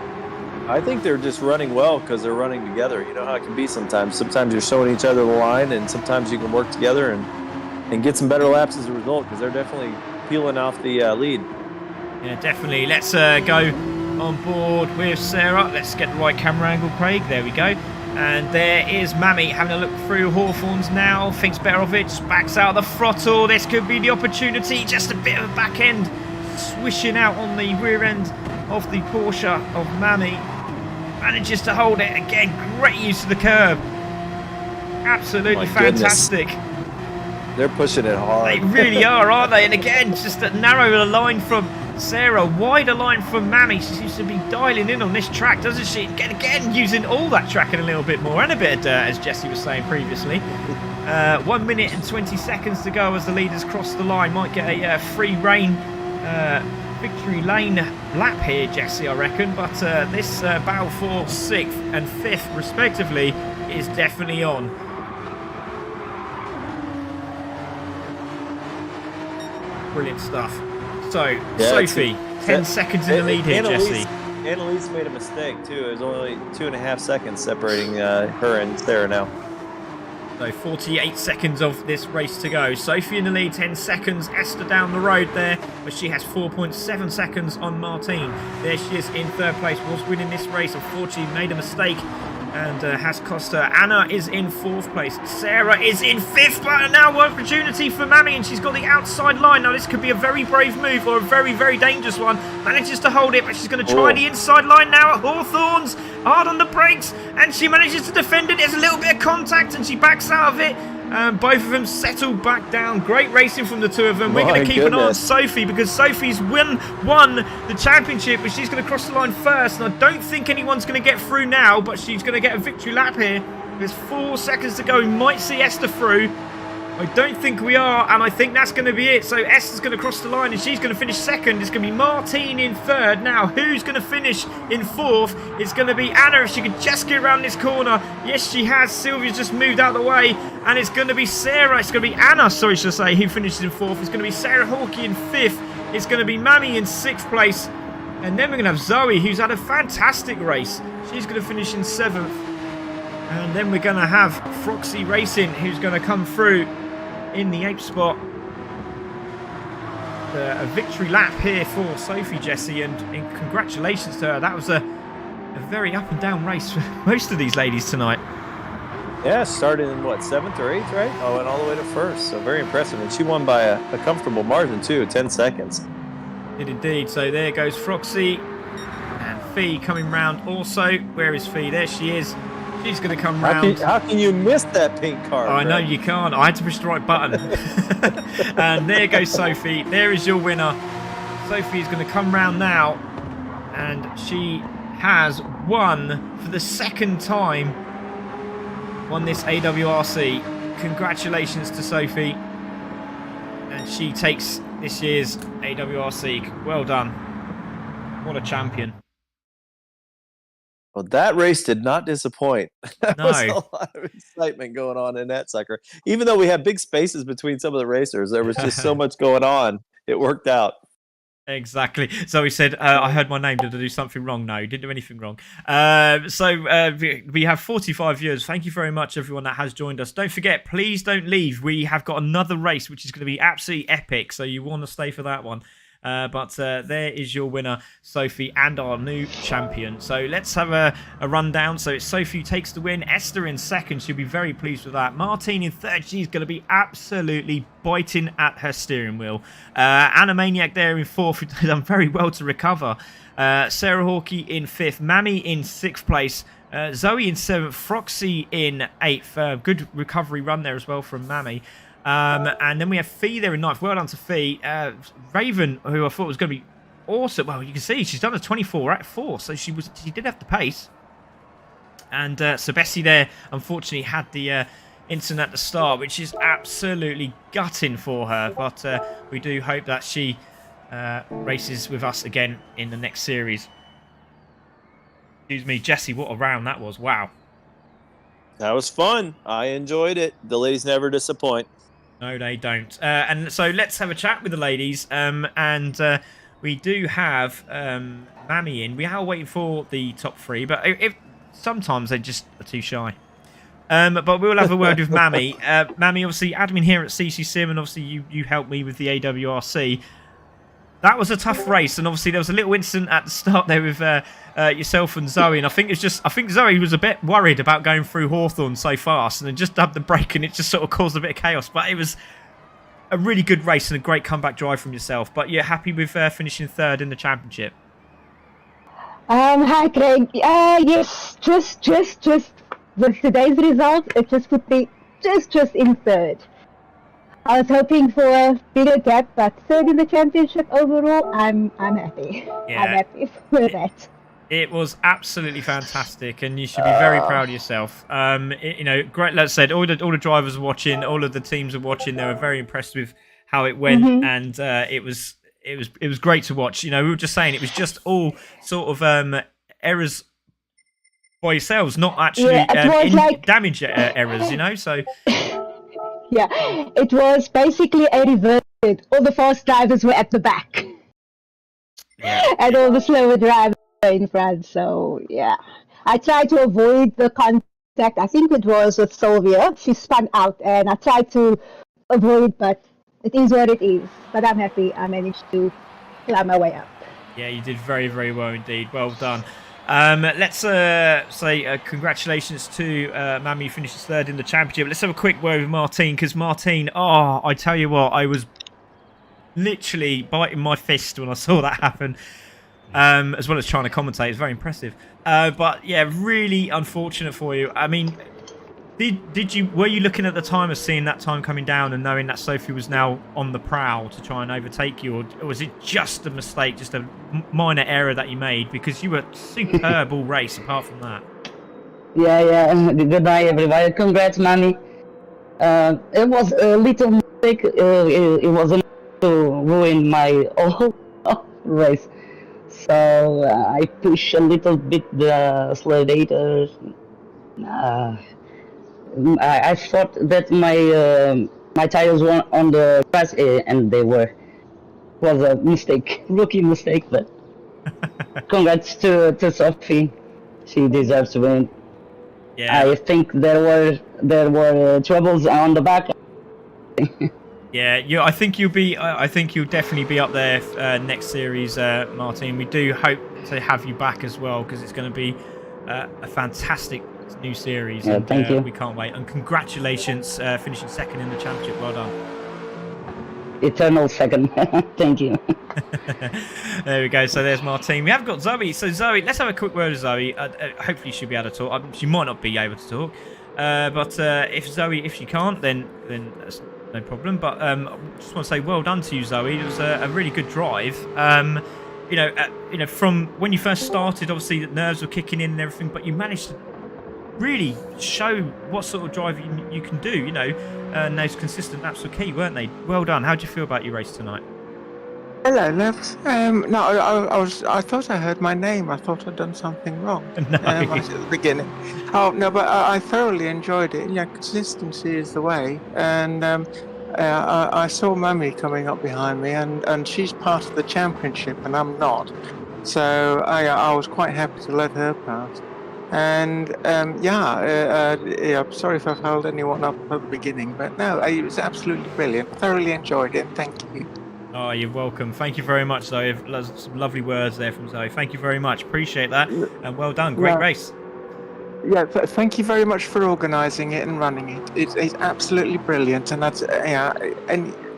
I think they're just running well because they're running together. You know how it can be sometimes. Sometimes you're showing each other the line, and sometimes you can work together and get some better laps as a result, because they're definitely peeling off the lead. Yeah, definitely. Let's go on board with Sarah. Let's get the right camera angle, Craig. There we go. And there is Mammy having a look through Hawthorns now. Thinks better of it. Just backs out the throttle. This could be the opportunity. Just a bit of a back end. Swishing out on the rear end of the Porsche of Mammy. Manages to hold it. Again, great use of the curb. Absolutely fantastic. Goodness. They're pushing it hard. They really are, aren't they? And again, just a narrower line from Sarah, wider line from Mammy. She seems to be dialing in on this track, doesn't she? Again, using all that track and a little bit more, and a bit of dirt, as Jesse was saying previously. 1 minute and 20 seconds to go as the leaders cross the line. Might get a free rein victory lane lap here, Jesse, I reckon. But this battle for 6th and 5th, respectively, is definitely on. Brilliant stuff. So, yeah, Sophie, 10 seconds in the lead here, Jesse. Annalise made a mistake, too. It was only 2.5 seconds separating her and Sarah now. So 48 seconds of this race to go. Sophie in the lead, 10 seconds. Esther down the road there, but she has 4.7 seconds on Martine. There she is in 3rd place. Was winning this race. Unfortunately, made a mistake and has cost her. Anna is in 4th place. Sarah is in 5th, but now opportunity for Mammy, and she's got the outside line. Now this could be a very brave move or a very, very dangerous one. Manages to hold it, but she's going to try the inside line now at Hawthorns. Hard on the brakes, and she manages to defend it. There's a little bit of contact, and she backs out of it. Both of them settle back down. Great racing from the two of them. We're going to keep an eye on Sophie, because Sophie's won the championship, but she's going to cross the line first. And I don't think anyone's going to get through now, but she's going to get a victory lap here. There's 4 seconds to go. We might see Esther through. I don't think we are, and I think that's going to be it. So Esther's going to cross the line, and she's going to finish 2nd. It's going to be Martine in 3rd. Now, who's going to finish in 4th? It's going to be Anna, if she could just get around this corner. Yes, she has. Sylvia's just moved out of the way, and it's going to be Sarah. It's going to be Anna, sorry, should I say, who finishes in 4th. It's going to be Sarah Hawkey in 5th. It's going to be Mammy in 6th place. And then we're going to have Zoe, who's had a fantastic race. She's going to finish in 7th. And then we're going to have Froxy Racing, who's going to come through in the 8th spot. A victory lap here for Sophie, Jesse, and congratulations to her. That was a very up and down race for most of these ladies tonight. Yeah, started in what, 7th or 8th, right? Oh, and all the way to 1st. So very impressive. And she won by a comfortable margin too, 10 seconds. Did indeed. So there goes Froxy, and Fee coming round also. Where is Fee? There she is. She's going to come round. How can you miss that pink card? I know you can't. I had to push the right button. And there goes Sophie. There is your winner. Sophie is going to come round now, and she has won for the 2nd time. Won this AWRC. Congratulations to Sophie. And she takes this year's AWRC. Well done. What a champion. Well, that race did not disappoint. There No. was a lot of excitement going on in that sucker. Even though we had big spaces between some of the racers, there was just so much going on. It worked out. Exactly. So he said, I heard my name. Did I do something wrong? No, you didn't do anything wrong. We have 45 viewers. Thank you very much, everyone that has joined us. Don't forget, please don't leave. We have got another race, which is going to be absolutely epic. So you want to stay for that one. But there is your winner, Sophie, and our new champion. So let's have a rundown. So it's Sophie who takes the win. Esther in 2nd. She'll be very pleased with that. Martine in 3rd. She's going to be absolutely biting at her steering wheel. Anna Maniac there in 4th, who done very well to recover. Sarah Hawkey in 5th. Mammy in 6th place. Zoe in 7th. Froxy in 8th. Good recovery run there as well from Mammy. And then we have Fee there in 9th. Well done to Fee. Raven, who I thought was going to be awesome. Well, you can see she's done a 24 at 4, so she did have the pace. And so Bessie there, unfortunately, had the incident at the start, which is absolutely gutting for her. But we do hope that she races with us again in the next series. Excuse me, Jesse, what a round that was. Wow. That was fun. I enjoyed it. The ladies never disappoint. No, they don't. And so let's have a chat with the ladies. We do have Mammy in. We are waiting for the top three, but if sometimes they just are too shy. But we'll have a word with Mammy. Mammy, obviously, admin here at CC Sim, and obviously you helped me with the AWRC. That was a tough race, and obviously there was a little incident at the start there with yourself and Zoe, and I think Zoe was a bit worried about going through Hawthorne so fast, and then just dubbed the brake, and it just sort of caused a bit of chaos. But it was a really good race and a great comeback drive from yourself. But you're happy with finishing third in the championship? Hi, Craig. Yes, just with today's result, it just put me just in third. I was hoping for a bigger gap, but third in the championship overall, I'm happy. Yeah. I'm happy with that. It was absolutely fantastic, and you should be very proud of yourself. You know, great. Like I said, all the drivers were watching, all of the teams were watching. They were very impressed with how it went, and it was great to watch. You know, we were just saying it was just all sort of errors by yourselves, not actually damage errors. You know, so. Yeah, it was basically a reverse. All the fast drivers were at the back. Yeah. And all the slower drivers were in front. So, yeah. I tried to avoid the contact. I think it was with Sylvia. She spun out, and I tried to avoid, but it is what it is. But I'm happy I managed to climb my way up. Yeah, you did very, very well indeed. Well done. Let's say congratulations to Mammy, who finishes third in the championship. Let's have a quick word with Martine, because Martine, I tell you what, I was literally biting my fist when I saw that happen, as well as trying to commentate. It's very impressive. But yeah, really unfortunate for you. I mean, were you looking at the time of seeing that time coming down and knowing that Sophie was now on the prowl to try and overtake you, or was it just a mistake, just a minor error that you made? Because you were superb all race apart from that. Yeah. Good night, everybody. Congrats, Mammy. It was a little mistake. It wasn't to ruin my whole race. So I pushed a little bit the accelerator. I thought that my tires were on the grass, and they were. It was a mistake, rookie mistake, but congrats to Sophie. She deserves to win. Yeah. I think there were troubles on the back. Yeah, I think you'll definitely be up there next series, Martin. We do hope to have you back as well, because it's going to be a fantastic new series. Yeah, and thank you. We can't wait. And congratulations, finishing second in the championship. Well done. Eternal second. Thank you. There we go. So there's Martine. We have got Zoe. So Zoe, let's have a quick word with Zoe. Hopefully she'll be able to talk. She might not be able to talk, but if she can't, then that's no problem. But I just want to say well done to you, Zoe. It was a really good drive. You know, from when you first started, obviously the nerves were kicking in and everything, but you managed to really show what sort of drive you can do, you know, and those consistent laps were key, weren't they? Well done. How do you feel about your race tonight? Hello, Lev. No, I thought I heard my name. I thought I'd done something wrong. No. Right at the beginning. Oh no, but I thoroughly enjoyed it. Yeah, consistency is the way. And I saw Mummy coming up behind me, and she's part of the championship, and I'm not. So I was quite happy to let her pass. And I'm sorry if I've held anyone up at the beginning, but no, it was absolutely brilliant. Thoroughly enjoyed it. Thank you. Oh, you're welcome. Thank you very much, Zoe. Some lovely words there from Zoe. Thank you very much. Appreciate that. And well done. Great race. Yeah, thank you very much for organising it and running it. It's absolutely brilliant. And that's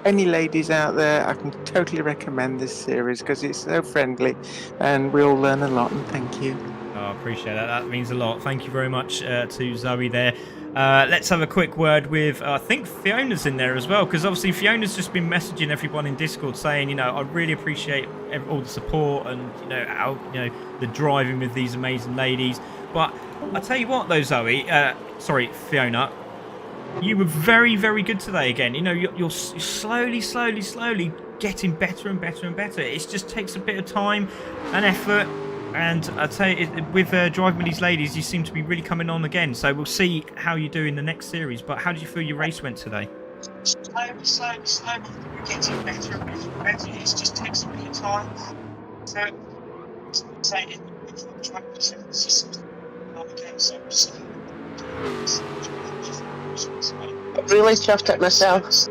any ladies out there, I can totally recommend this series because it's so friendly, and we all learn a lot. And thank you. Oh, I appreciate that. That means a lot. Thank you very much to Zoe there. Let's have a quick word with, I think Fiona's in there as well, because obviously Fiona's just been messaging everyone in Discord saying, you know, I really appreciate all the support and, you know, how, you know, the driving with these amazing ladies. But I tell you what though, Zoe, sorry, Fiona, You were very, very good today again. You know, you're slowly getting better and better and better. It just takes a bit of time and effort. And I'd say with Driving with These Ladies, you seem to be really coming on again. So we'll see how you do in the next series. But how did you feel your race went today? Slowly. We're getting better and better and better. It just takes a bit of time. So, say with Driving with These Ladies, again, so I'm really chuffed at myself.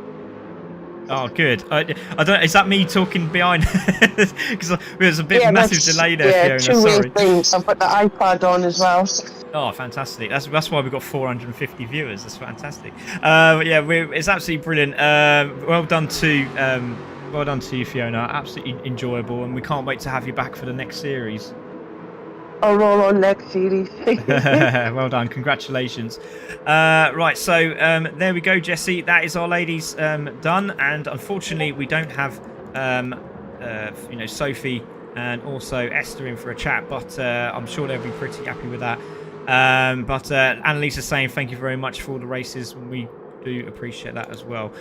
Oh, good. I don't. Is that me talking behind? Because there's a bit massive delay there, Fiona. Sorry. Things. I've got the iPad on as well. Oh, fantastic! That's why we've got 450 viewers. That's fantastic. Yeah, it's absolutely brilliant. Well done to you, Fiona. Absolutely enjoyable, and we can't wait to have you back for the next series. I'll roll on next series. Well done, congratulations. Right, so there we go, Jesse. That is our ladies done, and unfortunately we don't have Sophie and also Esther in for a chat, but I'm sure they'll be pretty happy with that. But Annalise is saying thank you very much for all the races. We do appreciate that as well.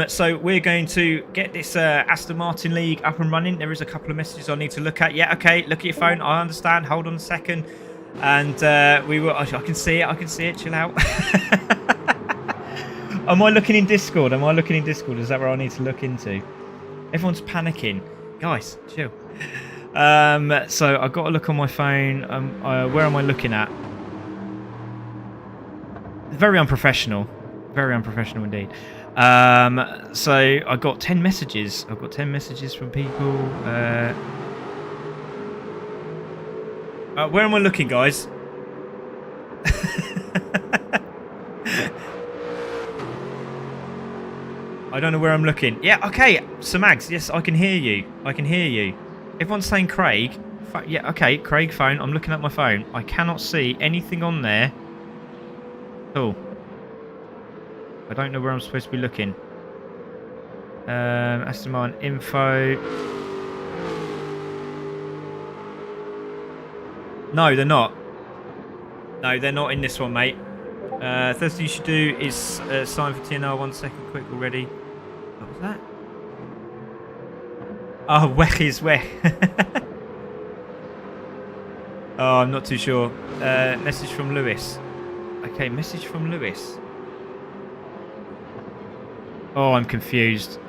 So we're going to get this Aston Martin League up and running. There is a couple of messages I need to look at. Yeah, okay, look at your phone. I understand. Hold on a second. And we will. I can see it. Chill out. Am I looking in Discord? Is that where I need to look into? Everyone's panicking. Guys, chill. So I've got to look on my phone. Where am I looking at? Very unprofessional. Very unprofessional indeed. So I got 10 messages. I've got 10 messages from people. Where am I looking, guys? I don't know where I'm looking. Yeah, okay. So Mags, yes, I can hear you. Everyone's saying Craig. Yeah, okay, Craig phone. I'm looking at my phone. I cannot see anything on there. Oh. I don't know where I'm supposed to be looking. Aston Martin info. No, they're not. No, they're not in this one, mate. First thing you should do is sign for TNR. 1 second, quick already. What was that? Oh, Wech is Wech. Oh, I'm not too sure. Message from Lewis. Okay, message from Lewis. Oh, I'm confused.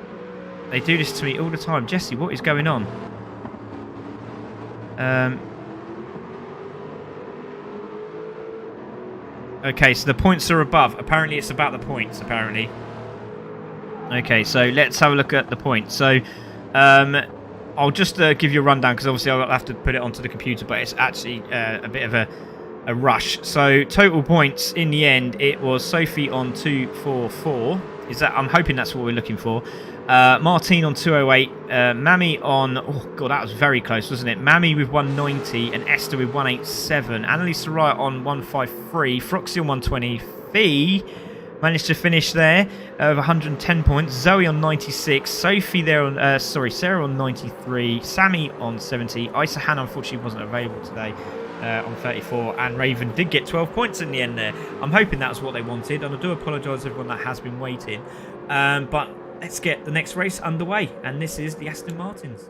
They do this to me all the time. Jesse, what is going on? Okay, so the points are above. Apparently it's about the points, apparently. Okay, so let's have a look at the points. So, I'll just give you a rundown, because obviously I'll have to put it onto the computer, but it's actually a bit of a rush. So, total points in the end, it was Sophie on 244. I'm hoping that's what we're looking for. Martine on 208, Mammy on, oh god, that was very close, wasn't it? Mammy with 190 and Esther with 187. Annalise Wright on 153, Froxy on 120. Fee managed to finish there with 110 points. Zoe on 96, Sophie there on, Sarah on 93, Sammy on 70. Isa Hannah unfortunately wasn't available today. On 34, and Raven did get 12 points in the end there. I'm hoping that's what they wanted, and I do apologise to everyone that has been waiting. But let's get the next race underway, and this is the Aston Martins.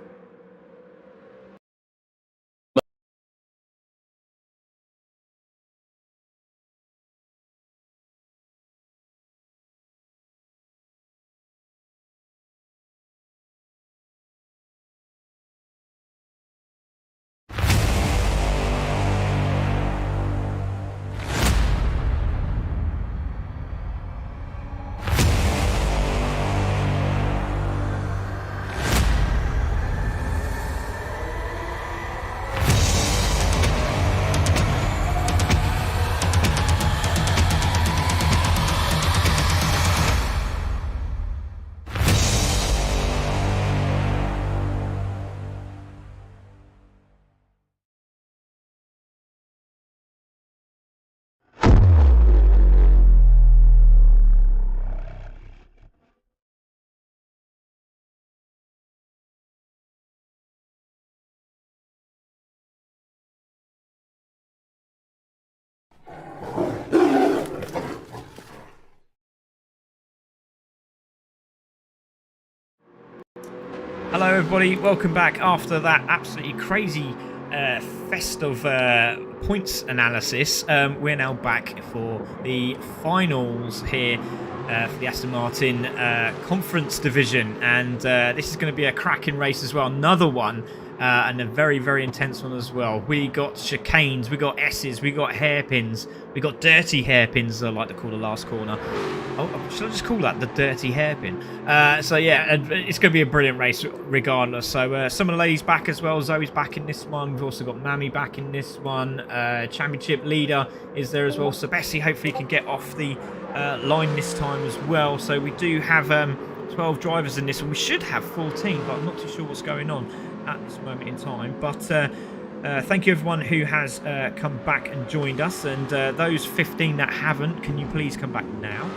Hello everybody, welcome back after that absolutely crazy fest of points analysis. We're now back for the finals here for the Aston Martin conference division, and this is going to be a cracking race as well, another one. And a very, very intense one as well. We got chicanes, we got S's, we got hairpins, we got dirty hairpins, as I like to call the last corner. Oh, should I just call that the dirty hairpin? So yeah, it's going to be a brilliant race regardless. So some of the ladies back as well. Zoe's back in this one. We've also got Mammy back in this one. Championship leader is there as well. So Bessie hopefully can get off the line this time as well. So we do have 12 drivers in this one. We should have 14, but I'm not too sure what's going on at this moment in time. But thank you everyone who has come back and joined us, and those 15 that haven't, can you please come back now?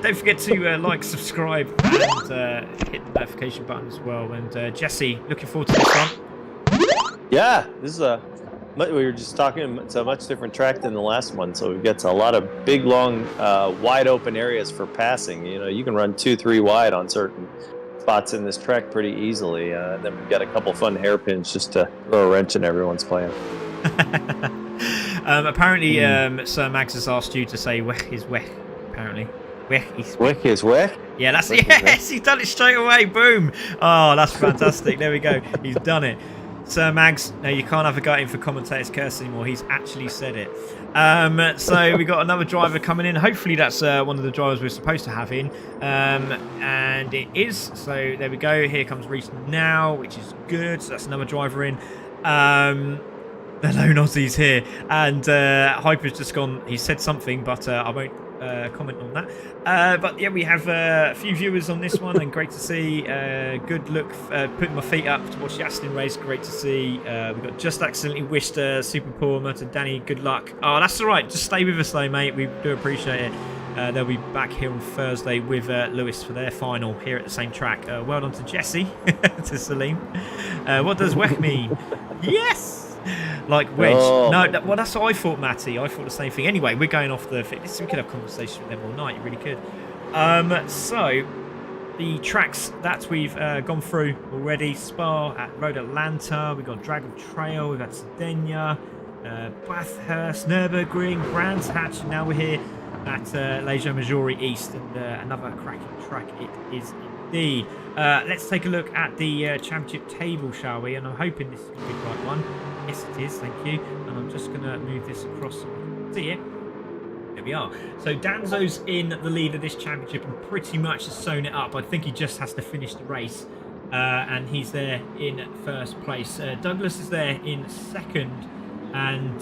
Don't forget to like, subscribe, and hit the notification button as well. And Jesse, looking forward to this one. Yeah, this is we were just talking, it's a much different track than the last one, so we've got a lot of big, long, wide open areas for passing. You know, you can run 2-3 wide on certain spots in this track pretty easily. Then we've got a couple fun hairpins just to throw a wrench in everyone's plan. Apparently, Sir Max has asked you to say "wech is wech." Apparently, wech is Wick is wick. Yeah, that's yes. He's done it straight away. Boom! Oh, that's fantastic. There we go. He's done it. Sir Mags, no, you can't have a go in for commentator's curse anymore. He's actually said it. So we got another driver coming in. Hopefully that's one of the drivers we're supposed to have in. And it is. So there we go. Here comes Reese now, which is good. So that's another driver in. The lone Aussie's here. And Hyper's just gone. He said something, but I won't comment on that. But yeah, we have a few viewers on this one, and great to see. Good look, putting my feet up to watch the Aston race. Great to see. We got just accidentally wished super poor to Danny. Good luck. Oh, that's all right. Just stay with us though, mate. We do appreciate it. They'll be back here on Thursday with Lewis for their final here at the same track. Well done to Jesse, to Salim. What does WEC mean? Yes. Like wedge. Oh. No, well, that's what I thought, Matty. I thought the same thing. Anyway, we're going off the fitness. We could have conversations with them all night. You really could. So, the tracks that we've gone through already. Spa at Road Atlanta. We've got Dragon Trail. We've got Sardinia, Bathurst, Nürburgring, Brands Hatch. And now we're here at Leisure Maggiore East. And another cracking track it is indeed. Let's take a look at the championship table, shall we? And I'm hoping this is going to be the right one. Yes, it is. Thank you. And I'm just going to move this across so I can see it. There we are. So Danzo's in the lead of this championship and pretty much has sewn it up. I think he just has to finish the race. And he's there in first place. Douglas is there in second. And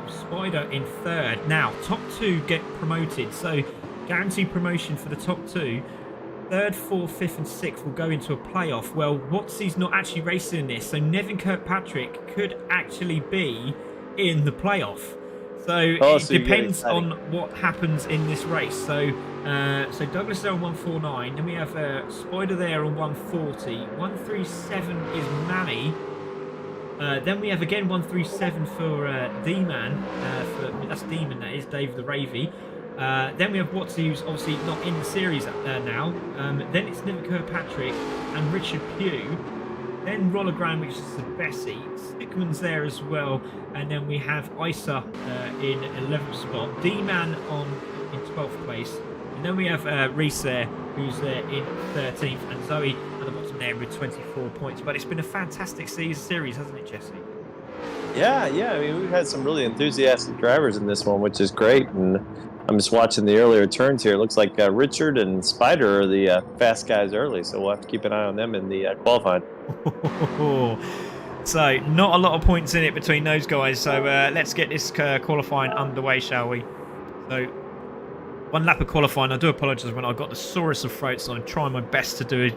Spider in third. Now, top two get promoted. So guaranteed promotion for the top two. Third, fourth, fifth and sixth will go into a playoff. Well, Watsy's not actually racing in this, so Nevin Kirkpatrick could actually be in the playoff. So it depends on what happens in this race. So so Douglas there on 149, then we have Spider there on 140. 137 is Manny. Then we have again 137 for D-Man. That's D-Man, that is Dave the Ravy. Then we have Watsy, who's obviously not in the series now. Then it's Nevin Kirkpatrick and Richard Pugh. Then Rollergram, which is the Bessie. Stickman's there as well. And then we have Isa in 11th spot. D-Man in 12th place. And then we have Reese there, who's there in 13th. And Zoe at the bottom there with 24 points. But it's been a fantastic series, hasn't it, Jesse? Yeah. I mean, we've had some really enthusiastic drivers in this one, which is great. And I'm just watching the earlier turns here. It looks like Richard and Spider are the fast guys early, so we'll have to keep an eye on them in the qualifying. So, not a lot of points in it between those guys. So, let's get this qualifying underway, shall we? So, one lap of qualifying. I do apologise when I've got the sorest of throats, so I'm trying my best to do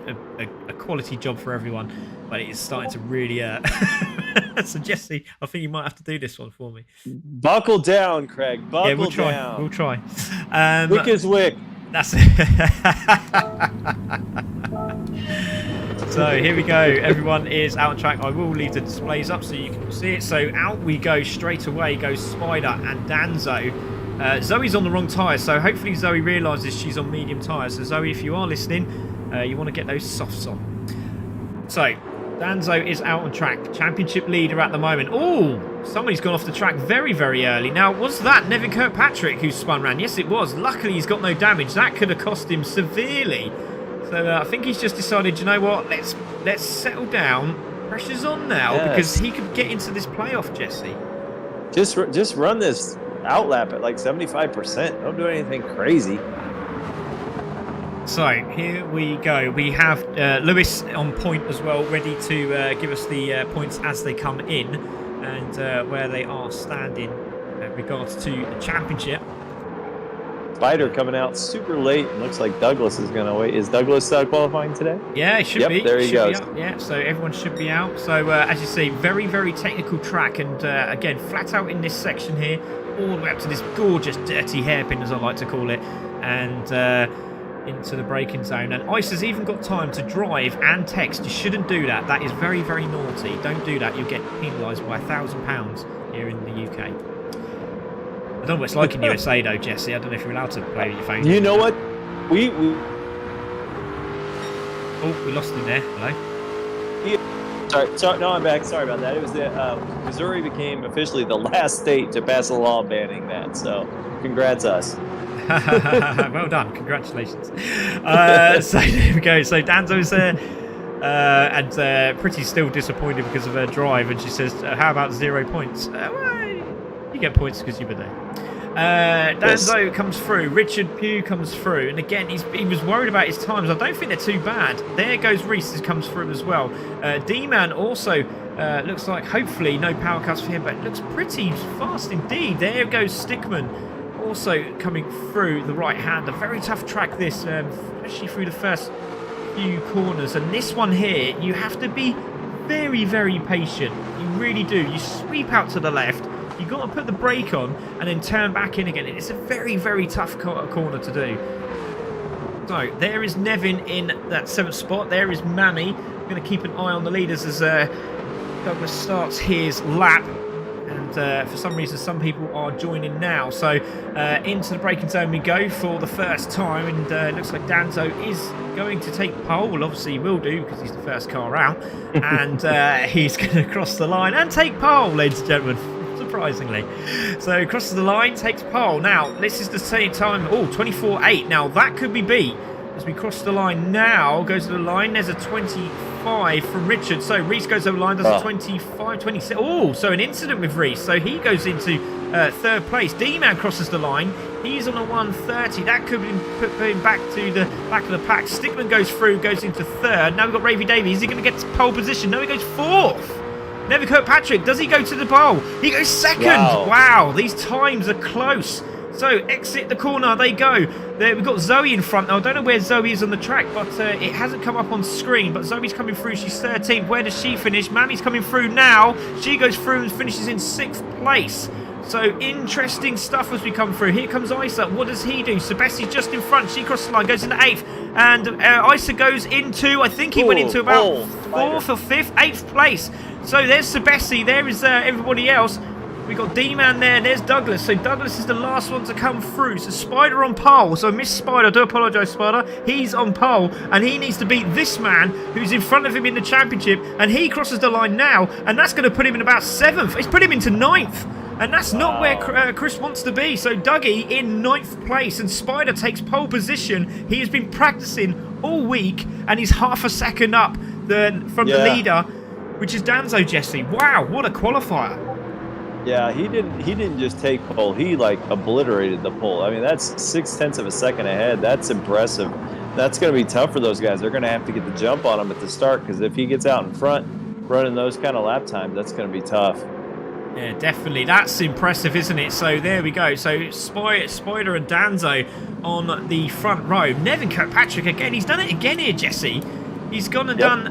a quality job for everyone. But it's starting to really... So, Jesse, I think you might have to do this one for me. Buckle down, Craig. Buckle we'll try. down. We'll try. Wick is wick. That's it. So here we go. Everyone is out on track. I will leave the displays up so you can see it. So out we go straight away. Goes Spider and Danzo. Zoe's on the wrong tyres, so hopefully Zoe realises she's on medium tyres. So Zoe, if you are listening, you want to get those softs on. So, Danzo is out on track. Championship leader at the moment. Oh, somebody's gone off the track very, very early. Now, was that Nevin Kirkpatrick who spun round? Yes, it was. Luckily, he's got no damage. That could have cost him severely. So, I think he's just decided, you know what, let's settle down. Pressure's on now because he could get into this playoff, Jesse. Just run this outlap at like 75%. Don't do anything crazy. So here we go. We have Lewis on point as well, ready to give us the points as they come in and where they are standing in regards to the championship. Spider coming out super late. It looks like Douglas is going to wait. Is Douglas qualifying today? Yeah, it should be. There he goes. Yeah, so everyone should be out. So as you see, very, very technical track. And again, flat out in this section here, all the way up to this gorgeous dirty hairpin, as I like to call it. And into the braking zone. And Ice has even got time to drive and text. You shouldn't do that. That is very, very naughty. Don't do that. You'll get penalised by £1,000 here in the UK. I don't know what it's like in USA though, Jesse. I don't know if you're allowed to play with your phone. You know what? We Oh, we lost him there. Hello. Sorry, no, I'm back. Sorry about that. It was the Missouri became officially the last state to pass a law banning that. So, congrats us. Well done, congratulations. So there we go. So Danzo's there, and pretty still disappointed because of her drive. And she says, "How about 0 points?" Well, you get points because you were there. Danzo comes through. Richard Pugh comes through, and again he was worried about his times. I don't think they're too bad. There goes Reese, who comes through as well. D-Man also looks like hopefully no power cuts for him, but it looks pretty fast indeed. There goes Stickman. Also coming through the right hand. A very tough track this, especially through the first few corners. And this one here, you have to be very, very patient. You really do. You sweep out to the left. You've got to put the brake on and then turn back in again. It's a very, very tough corner to do. So there is Nevin in that 7th spot. There is Mammy. I'm going to keep an eye on the leaders as Douglas starts his lap. And for some reason, some people are joining now. So into the braking zone we go for the first time. And it looks like Danzo is going to take pole. Well, obviously he will do because he's the first car out. And he's going to cross the line and take pole, ladies and gentlemen. Surprisingly. So crosses the line, takes pole. Now, this is the same time. Oh, 24.8. Now, that could be beat. As we cross the line now, goes to the line. There's a 25 from Richard. So Reese goes over the line, does a 25, 26. Oh, so an incident with Reese. So he goes into 3rd place. D-Man crosses the line. He's on a 130. That could be put him back to the back of the pack. Stickman goes through, goes into 3rd. Now we've got Ravy Davies. Is he going to get to pole position? No, he goes 4th. Nevin Kirkpatrick, does he go to the pole? He goes 2nd. Wow, these times are close. So exit the corner, they go. There we've got Zoe in front. Now I don't know where Zoe is on the track, but it hasn't come up on screen. But Zoe's coming through. She's 13th. Where does she finish? Mammy's coming through now. She goes through and finishes in 6th place. So interesting stuff as we come through. Here comes Isa. What does he do? Sebesti's just in front. She crosses the line, goes into 8th. And Isa goes into, I think he went into about 4th or 5th, 8th place. So there's Sebesti. There is everybody else. We got D-Man there. There's Douglas. So Douglas is the last one to come through. So Spider on pole. So Miss Spider, I do apologise, Spider. He's on pole, and he needs to beat this man who's in front of him in the championship. And he crosses the line now, and that's going to put him in about 7th. It's put him into 9th. And that's not where Chris wants to be. So Dougie in 9th place, and Spider takes pole position. He has been practicing all week, and he's half a second up from the leader, which is Danzo, Jesse. Wow, what a qualifier. Yeah, he didn't just take pole. He like obliterated the pole. I mean, that's 0.6 of a second ahead. That's impressive. That's going to be tough for those guys. They're going to have to get the jump on him at the start, because if he gets out in front running those kind of lap times, that's going to be tough. Yeah, definitely. That's impressive, isn't it? So there we go. So Spider and Danzo on the front row. Nevin Kirkpatrick again. He's done it again here, Jesse. He's gone and done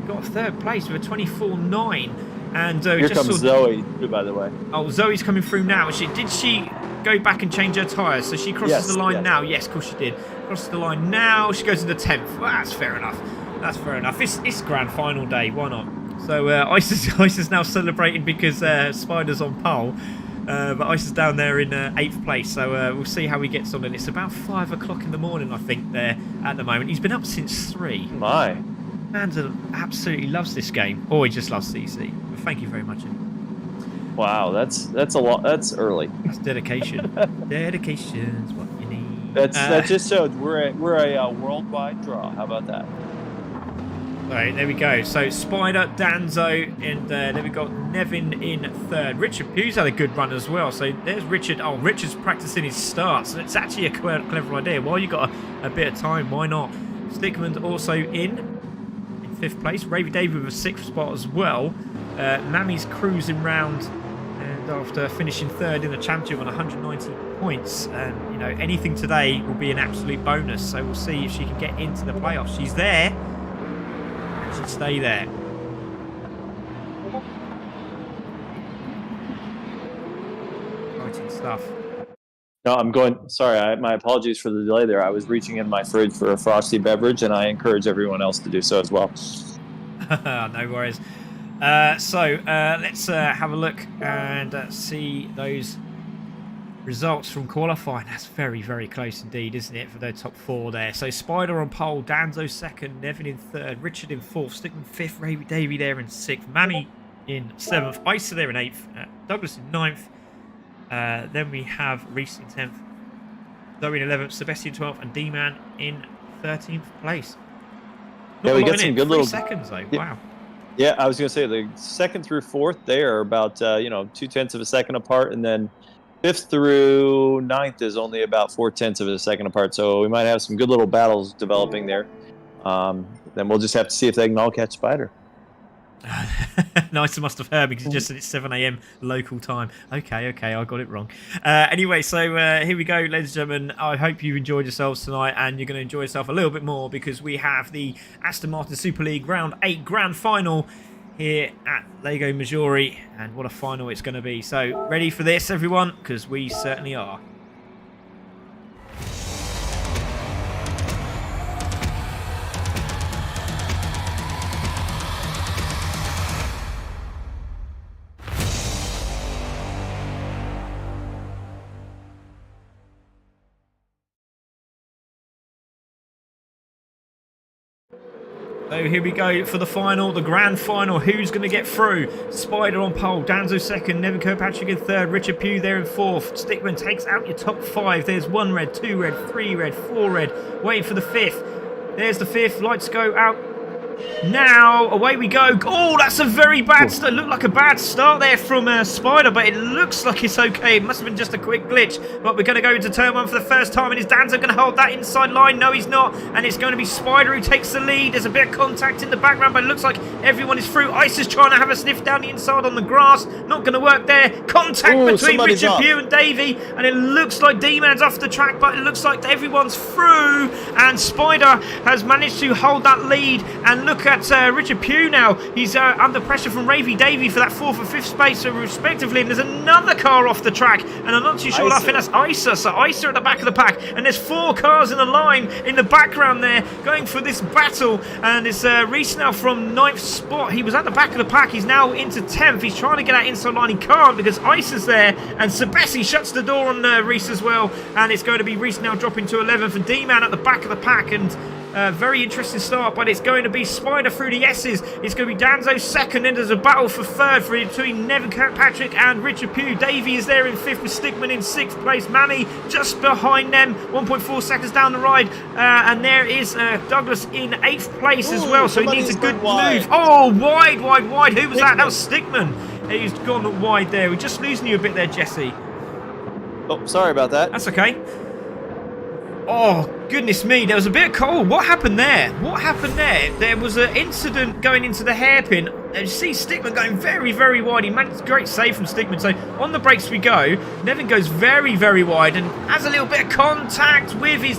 got 3rd place with a 24.9. And here comes Zoe, by the way. Oh, Zoe's coming through now. Did she go back and change her tyres? So she crosses the line now. Yes, of course she did. Crosses the line now. She goes to the 10th. Well, that's fair enough. That's fair enough. It's grand final day. Why not? So Ice is now celebrating because Spider's on pole. But Ice is down there in 8th place, so we'll see how he gets on. And it's about 5 o'clock in the morning, I think, there at the moment. He's been up since 3. My. Manda absolutely loves this game. Or he just loves CC. But thank you very much. Wow, that's a lot. That's early. That's dedication. Dedication's what you need. That just showed we're a worldwide draw. How about that? Right, there we go. So Spider, Danzo, and then we've got Nevin in 3rd. Richard Pugh's had a good run as well. So there's Richard. Oh, Richard's practicing his starts. So it's actually a clever idea. While you've got a bit of time, why not? Stickman's also in 5th place. Ravy David with a 6th spot as well. Mammy's cruising round, and after finishing 3rd in the championship on 190 points, you know, anything today will be an absolute bonus. So we'll see if she can get into the playoffs. She's there. She'll stay there. Exciting stuff. No, I'm going. Sorry, my apologies for the delay there. I was reaching in my fridge for a frosty beverage, and I encourage everyone else to do so as well. No worries. Let's have a look and see those results from qualifying. That's very, very close indeed, isn't it, for their top 4 there. So Spider on pole, Danzo 2nd, Nevin in 3rd, Richard in 4th, Stickman 5th, Ravy Davy there in 6th, Mammy in 7th, Isa there in 8th, Douglas in 9th. Then we have Reese in 10th, Zoe in 11th, Sebastian 12th, and D-Man in 13th place. Yeah, we got some good little seconds though. Yeah. Wow. Yeah, I was going to say the 2nd through 4th, they are about 0.2 of a second apart, and then 5th through 9th is only about 0.4 of a second apart. So we might have some good little battles developing there. Then we'll just have to see if they can all catch Spider. Nice, I must have heard because it just said it's 7 a.m. local time. Okay, I got it wrong. Anyway, so here we go, ladies and gentlemen. I hope you've enjoyed yourselves tonight, and you're going to enjoy yourself a little bit more because we have the Aston Martin Super League Round 8 Grand Final here at Lego Missouri, and what a final it's going to be. So, ready for this, everyone? Because we certainly are. So here we go for the final, the grand final. Who's going to get through? Spider on pole, Danzo 2nd, Nevin Kirkpatrick in 3rd, Richard Pugh there in 4th. Stickman takes out your top 5. There's 1 red, 2 red, 3 red, 4 red. Waiting for the 5th. There's the 5th. Lights go out. Now, away we go. Oh, that's a very bad start. Looked like a bad start there from Spider, but it looks like it's okay. It must have been just a quick glitch. But we're going to go into turn 1 for the first time. And is Danzo going to hold that inside line? No, he's not. And it's going to be Spider who takes the lead. There's a bit of contact in the background, but it looks like everyone is through. Ice is trying to have a sniff down the inside on the grass. Not going to work there. Contact between Richard Pugh and Davey. And it looks like D-Man's off the track, but it looks like everyone's through. And Spider has managed to hold that lead. And look at Richard Pugh now. He's under pressure from Ravy Davy for that 4th and 5th space, so respectively. And there's another car off the track, and I'm not too sure. I think that's Isa. So Isa at the back of the pack, and there's 4 cars in a line in the background there, going for this battle. And it's Reese now from 9th spot. He was at the back of the pack. He's now into 10th. He's trying to get that inside line. He can't because Isa's there, and Sebessi shuts the door on Reese as well. And it's going to be Reese now dropping to 11th, and D-Man at the back of the pack. And very interesting start, but it's going to be Spider through the S's. It's going to be Danzo 2nd, then there's a battle for 3rd between Nevin Kirkpatrick and Richard Pugh. Davey is there in 5th with Stickman in 6th place. Mammy just behind them, 1.4 seconds down the ride. And there is Douglas in 8th place as well, so he needs a good move. Oh, wide. Who was that? That was Stickman. He's gone wide there. We're just losing you a bit there, Jesse. Oh, sorry about that. That's okay. Oh, goodness me, there was a bit of cold. What happened there? There was an incident going into the hairpin. And you see Stickman going very, very wide. He managed a great save from Stickman. So on the brakes we go. Nevin goes very, very wide and has a little bit of contact with his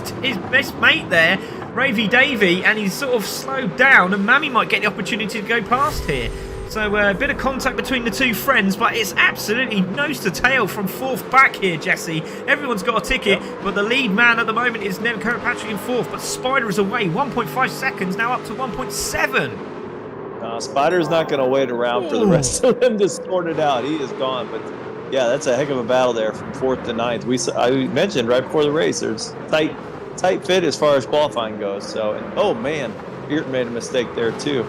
best mate there, Ravy Davy, and he's sort of slowed down. And Mammy might get the opportunity to go past here. So a bit of contact between the two friends, but it's absolutely nose to tail from 4th back here, Jesse. Everyone's got a ticket, but the lead man at the moment is Nevin Kirkpatrick in 4th, but Spider is away. 1.5 seconds, now up to 1.7. Spider's not going to wait around for the rest of them to sort it out. He is gone, but yeah, that's a heck of a battle there from 4th to 9th. I mentioned right before the race, there's tight fit as far as qualifying goes. So, oh man, Ayrton made a mistake there too.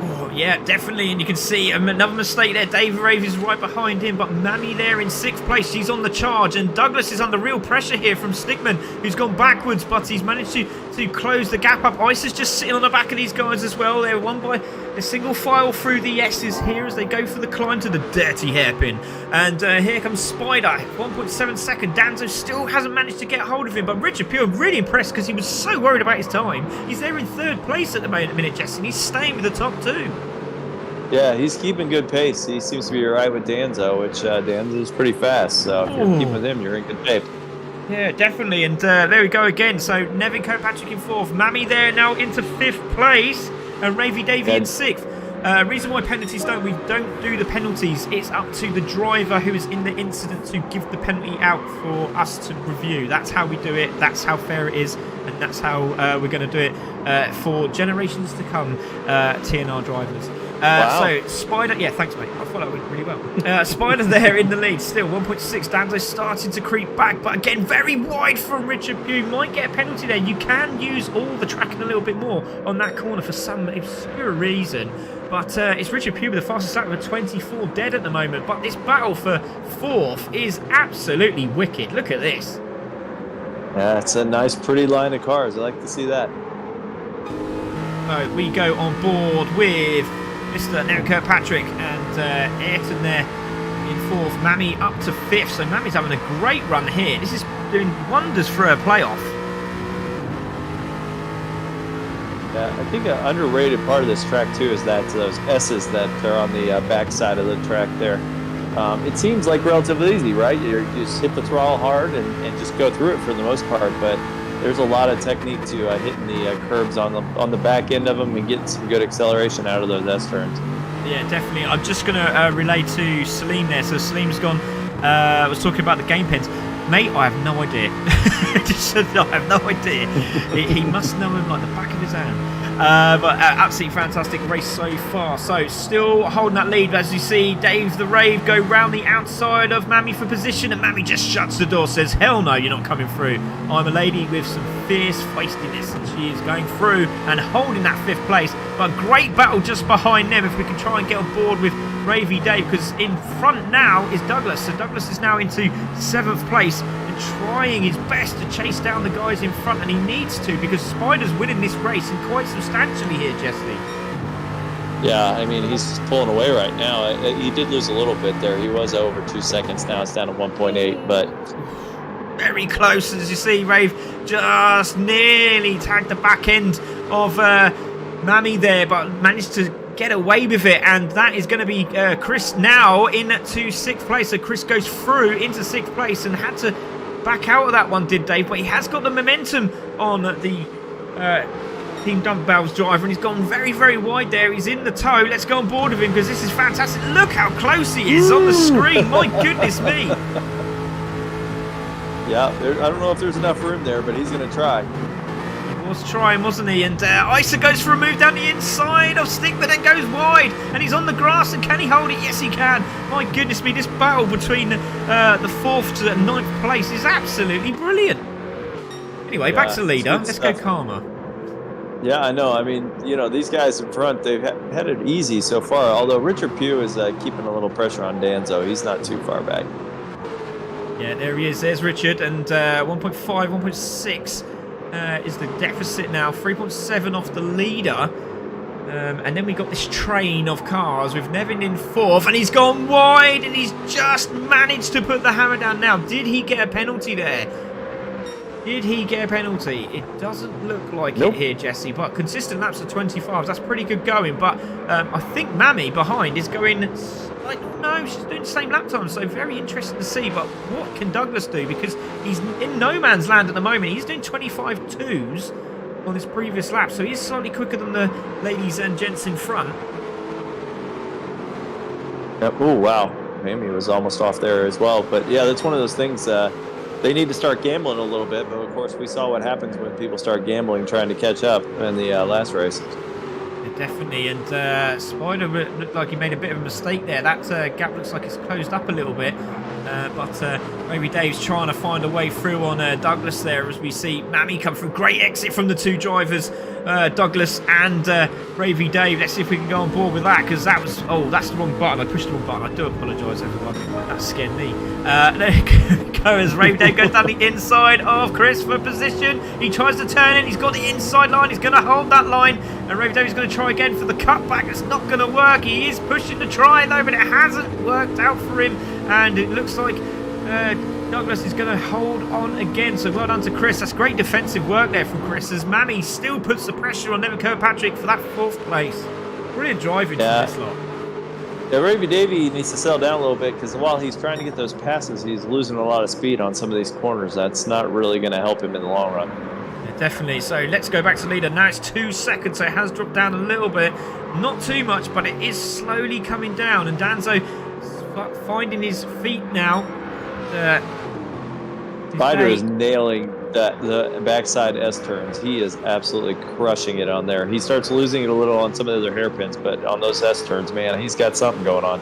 Oh, yeah, definitely, and you can see another mistake there. Dave Rave is right behind him, but Mammy there in 6th place. She's on the charge, and Douglas is under real pressure here from Stickman, who's gone backwards, but he's managed to close the gap up. Ice is just sitting on the back of these guys as well. They're one by a single file through the S's here as they go for the climb to the dirty hairpin. And here comes Spider, 1.7 second. Danzo still hasn't managed to get hold of him, but Richard Pure, I'm really impressed because he was so worried about his time. He's there in 3rd place at the minute, Jesse, and he's staying with the top 2. Yeah, he's keeping good pace. He seems to be right with Danzo, which Danzo's pretty fast. So if you're keeping with him, you're in good shape. Yeah, definitely. And there we go again. So Nevin Kirkpatrick in 4th. Mammy there now into 5th place. And Ravy Davey in 6th. Reason why penalties we don't do the penalties. It's up to the driver who is in the incident to give the penalty out for us to review. That's how we do it. That's how fair it is. And that's how we're going to do it for generations to come, TNR drivers. Wow. So Spider, yeah, thanks mate. I thought that went really well. Spider there in the lead, still 1.6. Danzo starting to creep back, but again very wide from Richard Pugh. Might get a penalty there. You can use all the tracking a little bit more on that corner for some obscure reason. But it's Richard Pugh with the fastest lap with a 24 dead at the moment. But this battle for 4th is absolutely wicked. Look at this. Yeah, it's a nice, pretty line of cars. I like to see that. We go on board with Mr. Nevin Kirkpatrick and Ayrton there in 4th. Mammy up to 5th. So Mammy's having a great run here. This is doing wonders for her playoff. Yeah, I think an underrated part of this track too is that those S's that are on the back side of the track there. It seems like relatively easy, right? You just hit the throttle hard and just go through it for the most part, but there's a lot of technique to hitting the curbs on the back end of them and getting some good acceleration out of those S turns. Yeah, definitely. I'm just going to relay to Salim there. So Salim's gone, was talking about the game pens. Mate, I have no idea. I have no idea. He must know him like the back of his hand. But absolutely fantastic race so far. So still holding that lead as you see Dave the Rave go round the outside of Mammy for position, and Mammy just shuts the door, says hell no, you're not coming through. I'm a lady with some fierce feistiness, and she is going through and holding that 5th place. But great battle just behind them if we can try and get on board with Ravy Dave, because in front now is Douglas. So Douglas is now into 7th place and trying his best to chase down the guys in front, and he needs to because Spider's winning this race and quite substantially here, Jesse. Yeah, I mean, he's pulling away right now. He did lose a little bit there. He was over 2 seconds now. It's down to 1.8, but very close, as you see. Rave just nearly tagged the back end of Mammy there, but managed to get away with it, and that is going to be Chris now into 6th place. So Chris goes through into 6th place and had to back out of that one, did Dave, but he has got the momentum on the Team Dumbbells driver, and he's gone very, very wide there. He's in the tow. Let's go on board with him because this is fantastic. Look how close he is on the screen. My goodness me. Yeah, I don't know if there's enough room there, but he's going to try. He was trying, wasn't he? And Isa goes for a move down the inside of Stick, but then goes wide, and he's on the grass, and can he hold it? Yes, he can. My goodness me, this battle between the 4th to the 9th place is absolutely brilliant. Anyway, back to the leader. Let's go Karma. Yeah, I know. I mean, you know, these guys in front, they've had it easy so far, although Richard Pugh is keeping a little pressure on Danzo. He's not too far back. Yeah, there he is. There's Richard, and 1.5, 1.6 is the deficit now. 3.7 off the leader. And then we got this train of cars with Nevin in 4th, and he's gone wide, and he's just managed to put the hammer down. Now, did he get a penalty there? Did he get a penalty? It doesn't look like it here, Jesse, but consistent laps of 25s, that's pretty good going. But I think Mammy behind is going, like, no, she's doing the same lap time, so very interesting to see. But what can Douglas do? Because he's in no man's land at the moment. He's doing 25.2s on his previous lap, so he's slightly quicker than the ladies and gents in front. Oh, wow. Mammy was almost off there as well. But yeah, that's one of those things. They need to start gambling a little bit, but of course we saw what happens when people start gambling trying to catch up in the last race. Yeah, definitely, and Spider looked like he made a bit of a mistake there. That gap looks like it's closed up a little bit. But maybe Dave's trying to find a way through on Douglas there as we see Mammy come through. Great exit from the two drivers, Douglas and Ravy Dave. Let's see if we can go on board with that, because that was... Oh, that's the wrong button. I pushed the wrong button. I do apologise, everyone. That scared me. There you go as Ravy Dave goes down the inside of Chris for position. He tries to turn in. He's got the inside line. He's going to hold that line. And Ravy Dave is going to try again for the cutback. It's not going to work. He is pushing to try, though, but it hasn't worked out for him. And it looks like Douglas is going to hold on again. So well done to Chris. That's great defensive work there from Chris, as Mammy still puts the pressure on Nevin Kirkpatrick for that 4th place. Brilliant driving from this lot. Yeah, Ravy Davey needs to settle down a little bit, because while he's trying to get those passes, he's losing a lot of speed on some of these corners. That's not really going to help him in the long run. Yeah, definitely. So let's go back to leader. Now it's 2 seconds, so it has dropped down a little bit. Not too much, but it is slowly coming down. And Danzo finding his feet now. Spider is nailing the backside S-turns. He is absolutely crushing it on there. He starts losing it a little on some of the other hairpins, but on those S-turns, man, he's got something going on.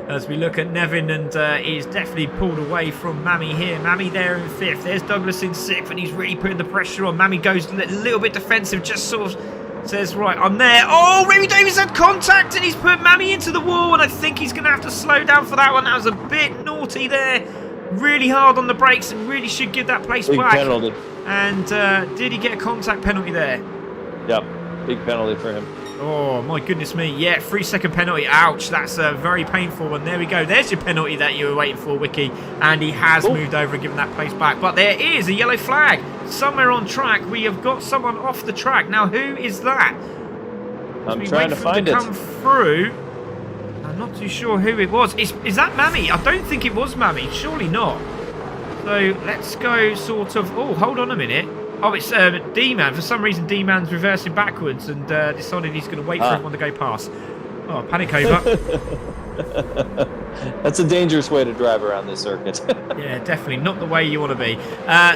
As we look at Nevin, and he's definitely pulled away from Mammy here. Mammy there in 5th. There's Douglas in 6th, and he's really putting the pressure on. Mammy goes a little bit defensive, just sort of says, right, I'm there. Oh, Ravy Davis had contact, and he's put Mammy into the wall, and I think he's going to have to slow down for that one. That was a bit naughty there. Really hard on the brakes, and really should give that place big back. Penalty. And did he get a contact penalty there? Yep, big penalty for him. Oh, my goodness me. Yeah, 3-second penalty. Ouch, that's a very painful one. There we go. There's your penalty that you were waiting for, Wiki. And he has moved over and given that place back. But there is a yellow flag somewhere on track. We have got someone off the track. Now, who is that? I'm trying to find it. Come through. I'm not too sure who it was. Is that Mammy? I don't think it was Mammy. Surely not. So let's go sort of... Oh, hold on a minute. Oh, it's D-Man. For some reason, D-Man's reversing backwards and decided he's going to wait for everyone to go past. Oh, panic over. That's a dangerous way to drive around this circuit. Yeah, definitely not the way you want to be.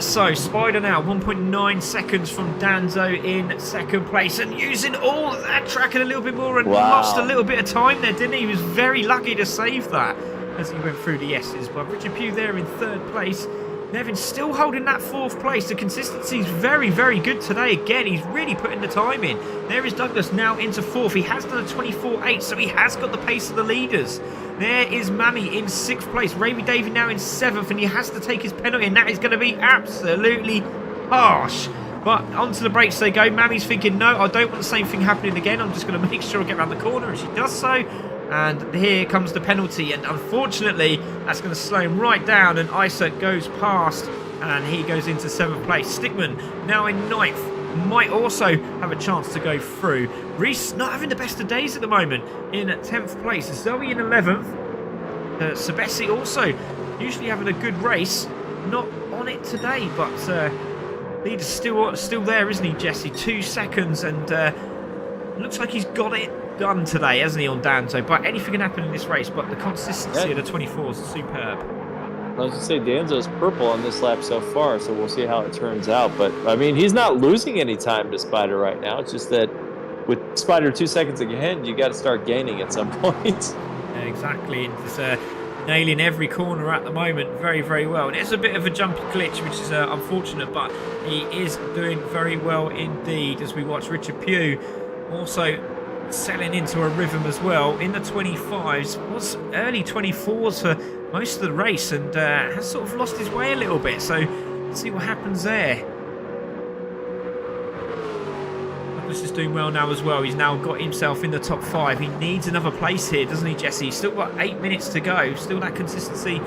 So Spider now 1.9 seconds from Danzo in 2nd place, and using all that track and a little bit more, and lost a little bit of time there, didn't he? He was very lucky to save that as he went through the S's. But Richard Pugh there in 3rd place. Nevin still holding that 4th place. The consistency is very, very good today. Again, he's really putting the time in. There is Douglas now into 4th. He has done a 24.8, so he has got the pace of the leaders. There is Mammy in 6th place. Ravy Davey now in 7th, and he has to take his penalty, and that is going to be absolutely harsh. But onto the brakes they go. Mammy's thinking, no, I don't want the same thing happening again. I'm just going to make sure I get around the corner, and she does so. And here comes the penalty, and unfortunately that's going to slow him right down, and Isaac goes past and he goes into 7th place. Stickman now in 9th, might also have a chance to go through. Reese not having the best of days at the moment in 10th place. Zoe in 11th. Sebesi also usually having a good race, not on it today, but leader's still there, isn't he, Jesse? 2 seconds, and looks like he's got it done today, hasn't he, on Danzo? But anything can happen in this race, but the consistency of the 24s is superb. I was going to say, Danzo's purple on this lap so far, so we'll see how it turns out. But, I mean, he's not losing any time to Spider right now. It's just that with Spider 2 seconds ahead, you got to start gaining at some point. Yeah, exactly. And it's nailing every corner at the moment very, very well. And it's a bit of a jumpy glitch, which is unfortunate, but he is doing very well indeed as we watch Richard Pugh also selling into a rhythm as well in the 25s. Was early 24s for most of the race, and has sort of lost his way a little bit, so let's see what happens there. Douglas is doing well now as well. He's now got himself in the top 5. He needs another place here, doesn't he, Jesse? He's still got 8 minutes to go. Still that consistency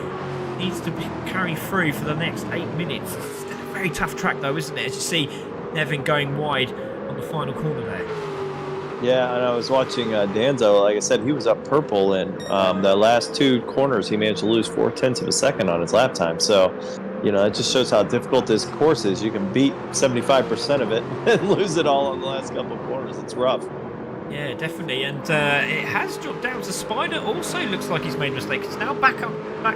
needs to carry through for the next 8 minutes. It's still a very tough track though, isn't it? As you see Nevin going wide on the final corner there. Yeah, and I was watching Danzo. Like I said, he was up purple, and the last 2 corners he managed to lose 0.4 of a second on his lap time. So, you know, it just shows how difficult this course is. You can beat 75% of it and lose it all on the last couple of corners. It's rough. Yeah, definitely, and it has dropped down to Spider. Also, looks like he's made a mistake. It's now back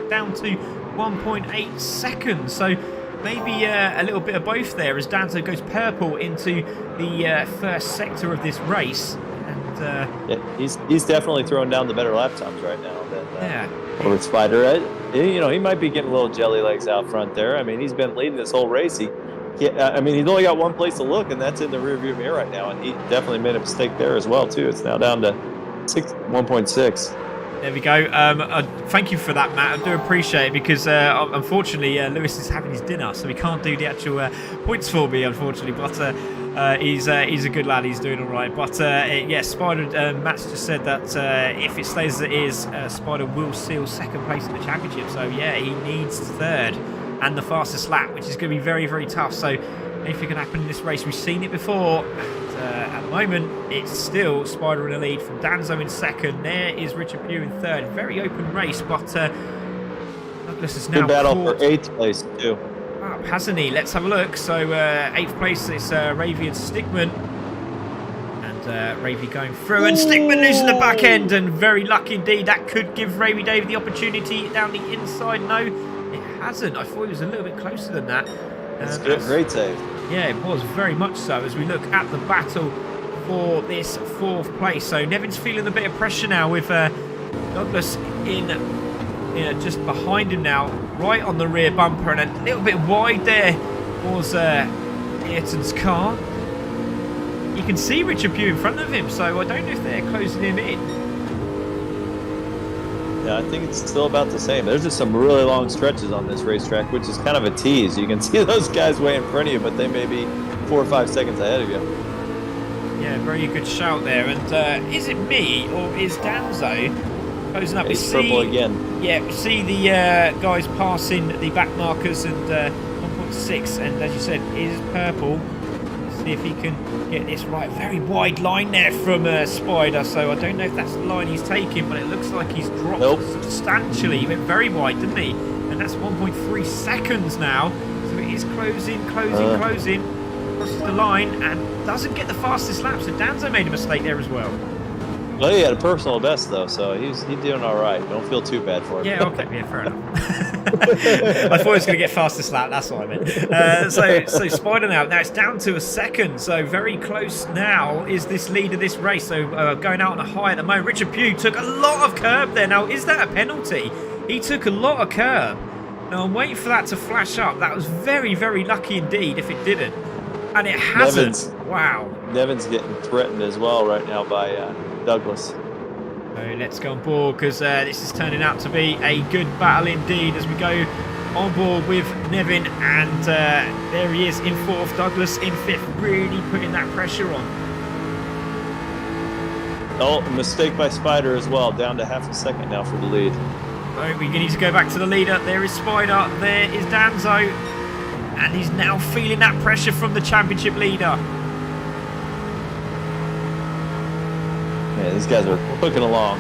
down to 1.8 seconds. So maybe a little bit of both there as Danzo goes purple into the first sector of this race. And Yeah, he's definitely throwing down the better lap times right now than over Spider. He might be getting a little jelly legs out front there. I mean, he's been leading this whole race. He's only got one place to look, and that's in the rearview mirror right now. And he definitely made a mistake there as well too. It's now down to 1.6. There we go. Thank you for that, Matt. I do appreciate it because unfortunately Lewis is having his dinner, so he can't do the actual points for me, unfortunately. But he's a good lad. He's doing all right. But yeah, Spider. Matt's just said that if it stays as it is, Spider will seal second place in the championship. So yeah, he needs third and the fastest lap, which is going to be very, very tough. So anything can happen in this race. We've seen it before. At the moment, it's still Spider in the lead from Danzo in second. There is Richard Pugh in third. Very open race, but Douglas is now good battle for 8th place too. Up, hasn't he? Let's have a look. So 8th place is Ravy and Stickman. And Ravy going through, and Stickman losing the back end, and very lucky indeed. That could give Ravy David the opportunity down the inside. No, it hasn't. I thought it was a little bit closer than that. That's good. Great save. Yeah, it was very much so as we look at the battle for this 4th place. So Nevin's feeling a bit of pressure now with Douglas in just behind him now, right on the rear bumper, and a little bit wide there was Ayrton's car. You can see Richard Pugh in front of him, so I don't know if they're closing him in. Yeah, I think it's still about the same. There's just some really long stretches on this racetrack, which is kind of a tease. You can see those guys way in front of you, but they may be 4 or 5 seconds ahead of you. Yeah, very good shout there. And is it me or is Danzo closing up? It's purple again. Yeah, we see the guys passing the back markers and 1.6, and as you said, it is purple. See if he can get this right. Very wide line there from Spider, so I don't know if that's the line he's taking, but it looks like he's dropped substantially. He went very wide, didn't he? And that's 1.3 seconds now. So it is closing, crosses the line and doesn't get the fastest lap. So Danzo made a mistake there as well. Well, he had a personal best though, so he's doing all right. Don't feel too bad for him. Yeah, okay, yeah, fair enough. I thought he was going to get fastest lap. That's what I meant. So Spider now it's down to a second. So very close now is this lead of this race. So going out on a high at the moment. Richard Pugh took a lot of curb there. Now is that a penalty? He took a lot of curb. Now I'm waiting for that to flash up. That was very, very lucky indeed if it didn't, and it hasn't. Wow. Nevin's getting threatened as well right now by Douglas. So let's go on board because this is turning out to be a good battle indeed as we go on board with Nevin, and there he is in 4th, Douglas in 5th, really putting that pressure on. Oh, mistake by Spider as well, down to half a second now for the lead. So we need to go back to the leader. There is Spider, there is Danzo, and he's now feeling that pressure from the championship leader. Yeah, these guys are hooking along.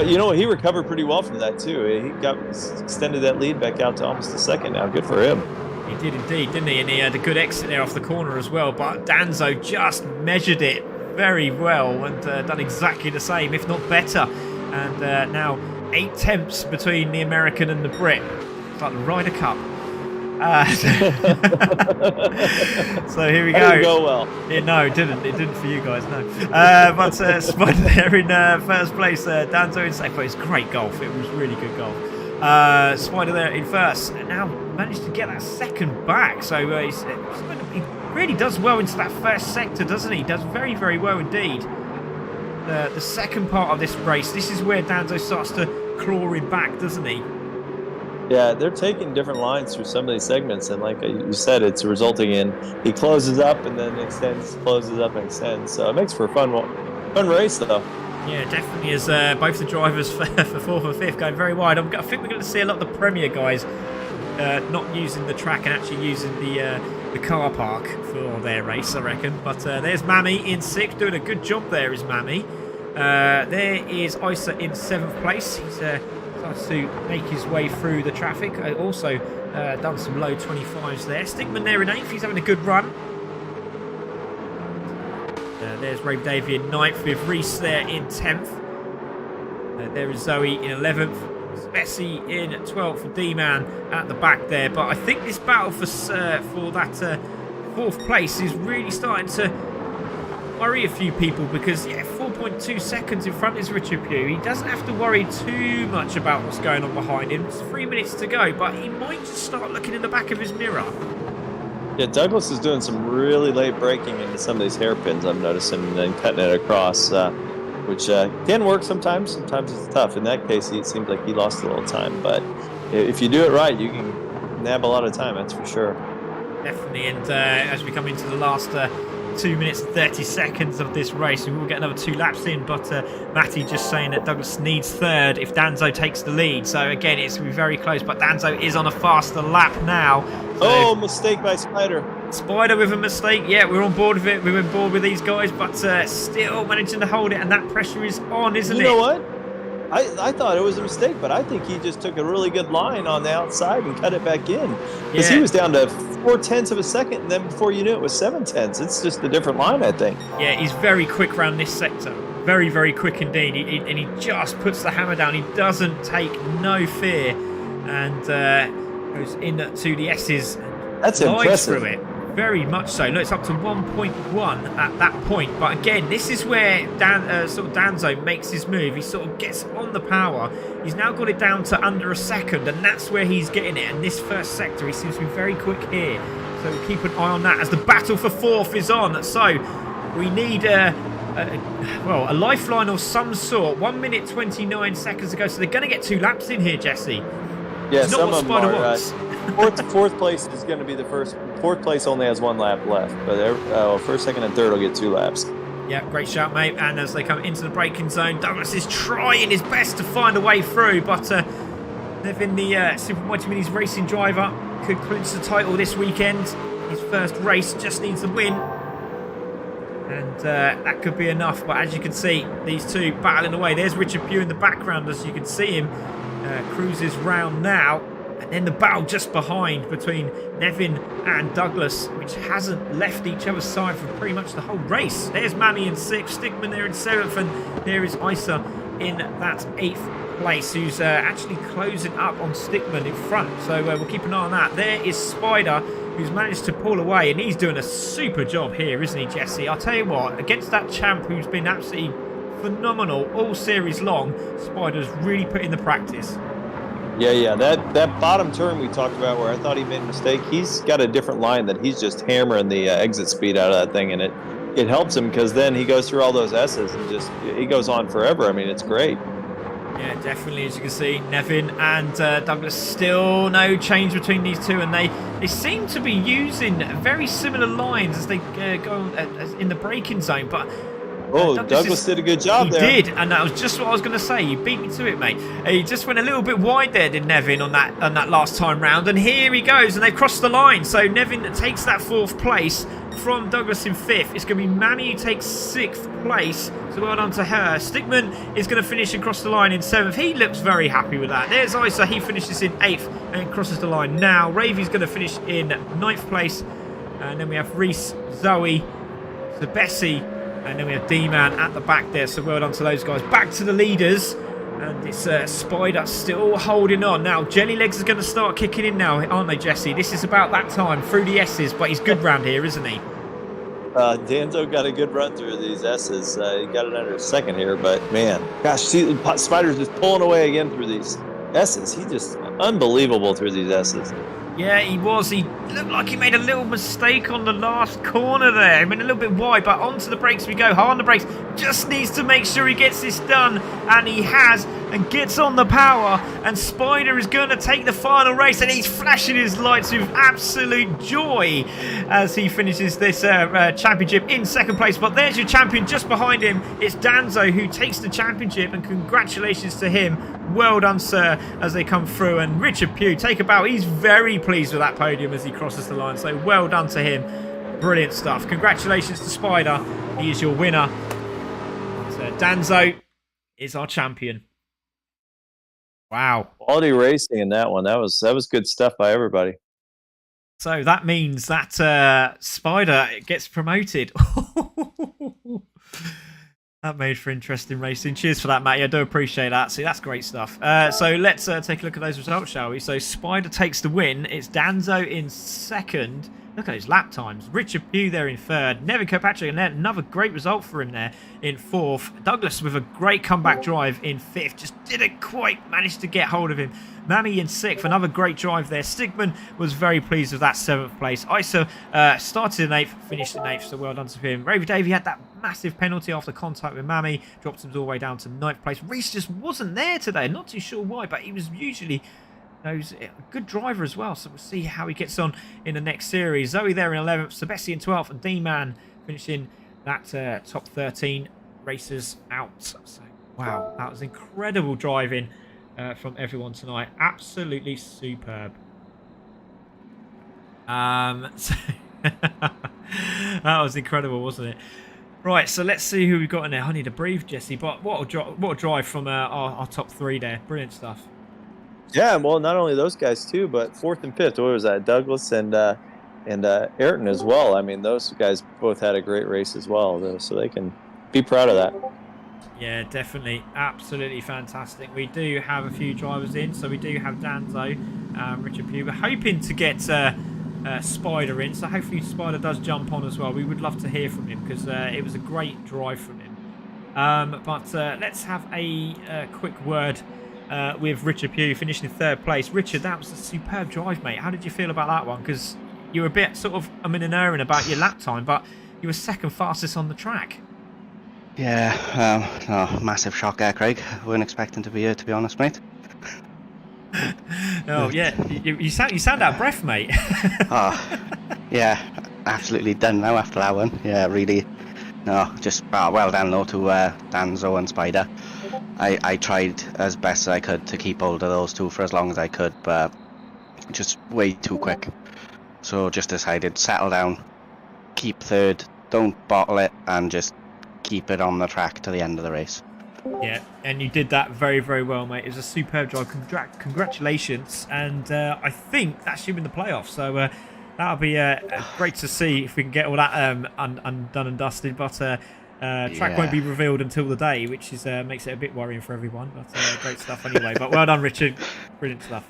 You know what? He recovered pretty well from that too. He extended that lead back out to almost a second now. Good for him. He did indeed, didn't he? And he had a good exit there off the corner as well. But Danzo just measured it very well and done exactly the same, if not better. And now 8 tenths between the American and the Brit. It's like the Ryder Cup. So here we go. That didn't go well. Yeah, no, it didn't. It didn't for you guys, no. But Spider there in 1st place. Danzo in 2nd place. Great golf. It was really good golf. Spider there in 1st. And now managed to get that 2nd back. So he really does well into that 1st sector, doesn't he? Does very, very well indeed. The 2nd part of this race, this is where Danzo starts to claw him back, doesn't he? Yeah, they're taking different lines through some of these segments, and like you said, it's resulting in he closes up and then extends, closes up and extends. So it makes for a fun race, though. Yeah, definitely. As both the drivers for 4th and 5th going very wide. I think we're going to see a lot of the Premier guys not using the track and actually using the car park for their race, I reckon. But there's Mammy in 6th, doing a good job there. Is Mammy. There is Isa in 7th place. He's starts to make his way through the traffic. Also done some low 25s there. Stickman there in 8th. He's having a good run. There's Ray Davey in 9th with Reese there in 10th. There is Zoe in 11th. Bessie in 12th for D-Man at the back there. But I think this battle for that 4th place is really starting to worry a few people because, yeah, 4.2 seconds in front is Richard Pugh. He doesn't have to worry too much about what's going on behind him. It's 3 minutes to go, but he might just start looking in the back of his mirror. Yeah, Douglas is doing some really late braking into some of these hairpins, I'm noticing, and then cutting it across, which can work sometimes. Sometimes it's tough. In that case, it seems like he lost a little time. But if you do it right, you can nab a lot of time, that's for sure. Definitely, and as we come into the last 2 minutes and 30 seconds of this race, we will get another 2 laps in, but Matty just saying that Douglas needs third if Danzo takes the lead. So again, it's going to be very close, but Danzo is on a faster lap now. So Mistake by Spider. Spider with a mistake. Yeah, we're on board with it. We're on board with these guys, but still managing to hold it, and that pressure is on, isn't it? You know what? I thought it was a mistake, but I think he just took a really good line on the outside and cut it back in. Because he was down to 0.4 of a second, and then before you knew it was 0.7. It's just a different line, I think. Yeah, he's very quick around this sector. Very, very quick indeed. And he just puts the hammer down. He doesn't take no fear and goes into the S's. That's impressive. Through it. Very much so. Look, it's up to 1.1 at that point. But again, this is where Danzo makes his move. He sort of gets on the power. He's now got it down to under a second, and that's where he's getting it. And this first sector, he seems to be very quick here. So we'll keep an eye on that as the battle for fourth is on. So we need a lifeline of some sort. 1 minute 29 seconds to go. So they're going to get 2 laps in here, Jesse. Yeah, it's not some what of them Spider are. wants. Fourth place is going to be the first. Fourth place only has 1 lap left, but first, second, and third will get 2 laps. Yeah, great shout, mate. And as they come into the braking zone, Douglas is trying his best to find a way through, but Nevin, the Super Mighty Minis racing driver, could clinch the title this weekend. His first race, just needs a win. And that could be enough, but as you can see, these two battling away. There's Richard Pugh in the background, as you can see him. Cruises round now. And then the battle just behind between Nevin and Douglas, which hasn't left each other's side for pretty much the whole race. There's Mammy in 6th, Stickman there in 7th, and there is Isa in that 8th place, who's actually closing up on Stickman in front. So we'll keep an eye on that. There is Spider, who's managed to pull away, and he's doing a super job here, isn't he, Jesse? I'll tell you what, against that champ who's been absolutely phenomenal all series long, Spider's really put in the practice. Yeah, that bottom turn we talked about where I thought he made a mistake, he's got a different line that he's just hammering the exit speed out of that thing, and it helps him because then he goes through all those S's and he goes on forever. I mean, it's great. Yeah, definitely. As you can see, Nevin and Douglas, still no change between these two, and they seem to be using very similar lines as they go in the braking zone, but Douglas did a good job there. He did, and that was just what I was going to say. You beat me to it, mate. He just went a little bit wide there, did Nevin, on that last time round, and here he goes, and they've crossed the line. So Nevin takes that 4th place from Douglas in 5th. It's going to be Mammy who takes 6th place, so well done to her. Stickman is going to finish and cross the line in 7th. He looks very happy with that. There's Isa, he finishes in 8th and crosses the line now. Ravy's going to finish in 9th place, and then we have Reese, Zoe, so Bessie, and then we have D-Man at the back there, so well done to those guys. Back to the leaders, and it's Spider still holding on. Now, Jelly Legs is going to start kicking in now, aren't they, Jesse? This is about that time, through the S's, but he's good round here, isn't he? Danzo got a good run through these S's. He got it under a second here, but man, gosh, see, Spider's just pulling away again through these S's. He's just unbelievable through these S's. Yeah, he was. He looked like he made a little mistake on the last corner there. He went a little bit wide, but onto the brakes we go. Hard on the brakes. Just needs to make sure he gets this done, and he has, and gets on the power. And Spider is going to take the final race, and he's flashing his lights with absolute joy as he finishes this championship in 2nd place. But there's your champion just behind him. It's Danzo who takes the championship, and congratulations to him. Well done, sir, as they come through. And Richard Pugh, take a bow. He's very pleased with that podium as he crosses the line. So well done to him. Brilliant stuff. Congratulations to Spider. He is your winner. So Danzo is our champion. Wow. Quality racing in that one. That was good stuff by everybody. So that means that Spider gets promoted. That made for interesting racing. Cheers for that, Matty. I do appreciate that. See, that's great stuff. So let's take a look at those results, shall we? So Spider takes the win. It's Danzo in 2nd. Look at his lap times. Richard Pugh there in third. Nevin Kirkpatrick, and then another great result for him there in fourth. Douglas with a great comeback drive in fifth. Just didn't quite manage to get hold of him. Mammy in sixth. Another great drive there. Stigman was very pleased with that 7th place. Isa started in 8th, finished in 8th, so well done to him. Ravy Davey had that massive penalty after contact with Mammy. Dropped him all the way down to 9th place. Reese just wasn't there today. Not too sure why, but he was usually... He's a good driver as well, so we'll see how he gets on in the next series. Zoe there in 11th, Sebastian 12th, and D-Man finishing that top 13 racers out. So, wow, that was incredible driving from everyone tonight. Absolutely superb. So that was incredible, wasn't it? Right, so let's see who we've got in there. I need to breathe, Jesse, but what a drive from our top 3 there. Brilliant stuff. Yeah, well, not only those guys too, but 4th and 5th. What was that? Douglas and Ayrton as well. I mean, those guys both had a great race as well, so they can be proud of that. Yeah, definitely, absolutely fantastic. We do have a few drivers in, so we do have Danzo, Richard Pugh. We're hoping to get Spider in, so hopefully Spider does jump on as well. We would love to hear from him because it was a great drive from him. But let's have a quick word. With Richard Pugh finishing in 3rd place. Richard, that was a superb drive, mate. How did you feel about that one? Because you were a bit sort of umming and erring about your lap time, but you were 2nd fastest on the track. Yeah, massive shock there, Craig. Weren't expecting to be here, to be honest, mate. Oh, yeah. You sound out of breath, mate. Yeah, absolutely done now after that one. Yeah, really. No, just well done, though, to Danzo and Spider. I tried as best as I could to keep hold of those two for as long as I could, but just way too quick. So just decided, settle down, keep 3rd, don't bottle it, and just keep it on the track to the end of the race. Yeah, and you did that very, very well, mate. It was a superb drive. Congratulations. And I think that should be in the playoffs. So that'll be great to see if we can get all that undone and dusted. But... track won't be revealed until the day, which is makes it a bit worrying for everyone. But great stuff anyway. But well done, Richard. Brilliant stuff.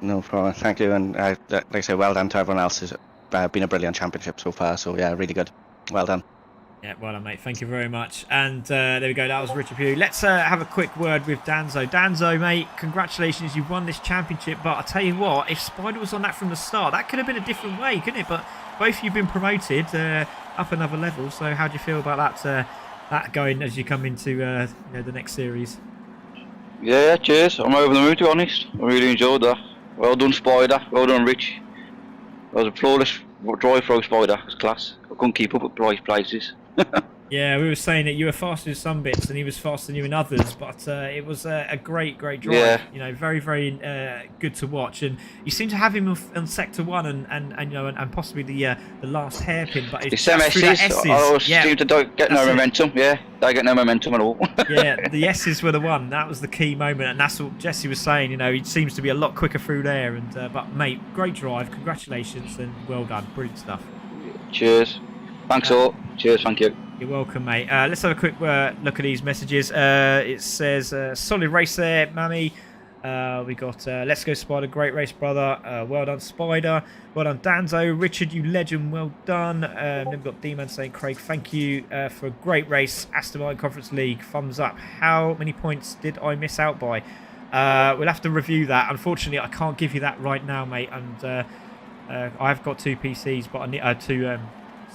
No problem. Thank you. And like I say, well done to everyone else. It's been a brilliant championship so far. So yeah, really good. Well done. Yeah, well done, mate. Thank you very much. And there we go. That was Richard Pugh. Let's have a quick word with Danzo. Danzo, mate, congratulations. You've won this championship. But I tell you what, if Spider was on that from the start, that could have been a different way, couldn't it? But both of you have been promoted up another level. So how do you feel about that going as you come into the next series? Yeah, cheers. I'm over the moon, to be honest. I really enjoyed that. Well done, Spider. Well done, Rich. It was a flawless drive for Spider. It was class. I couldn't keep up at price places. Yeah, we were saying that you were faster in some bits and he was faster than you in others, but it was a great drive. Yeah. You know, very, very good to watch. And you seem to have him on sector 1 and possibly the last hairpin. But it's some S's. I seem to get no momentum. Yeah, they get no momentum at all. Yeah, the S's were the one. That was the key moment, and that's what Jesse was saying. You know, he seems to be a lot quicker through there. And but mate, great drive. Congratulations and well done. Brilliant stuff. Cheers. Thanks all. Cheers. Thank you. You're welcome, mate. Let's have a quick look at these messages. It says, solid race there, Mammy. We got, let's go, Spider. Great race, brother. Well done, Spider. Well done, Danzo. Richard, you legend. Well done. Then we've got D-Man saying, Craig, thank you for a great race. Aston Martin Conference League. Thumbs up. How many points did I miss out by? We'll have to review that. Unfortunately, I can't give you that right now, mate. And I've got 2 PCs, but I need 2...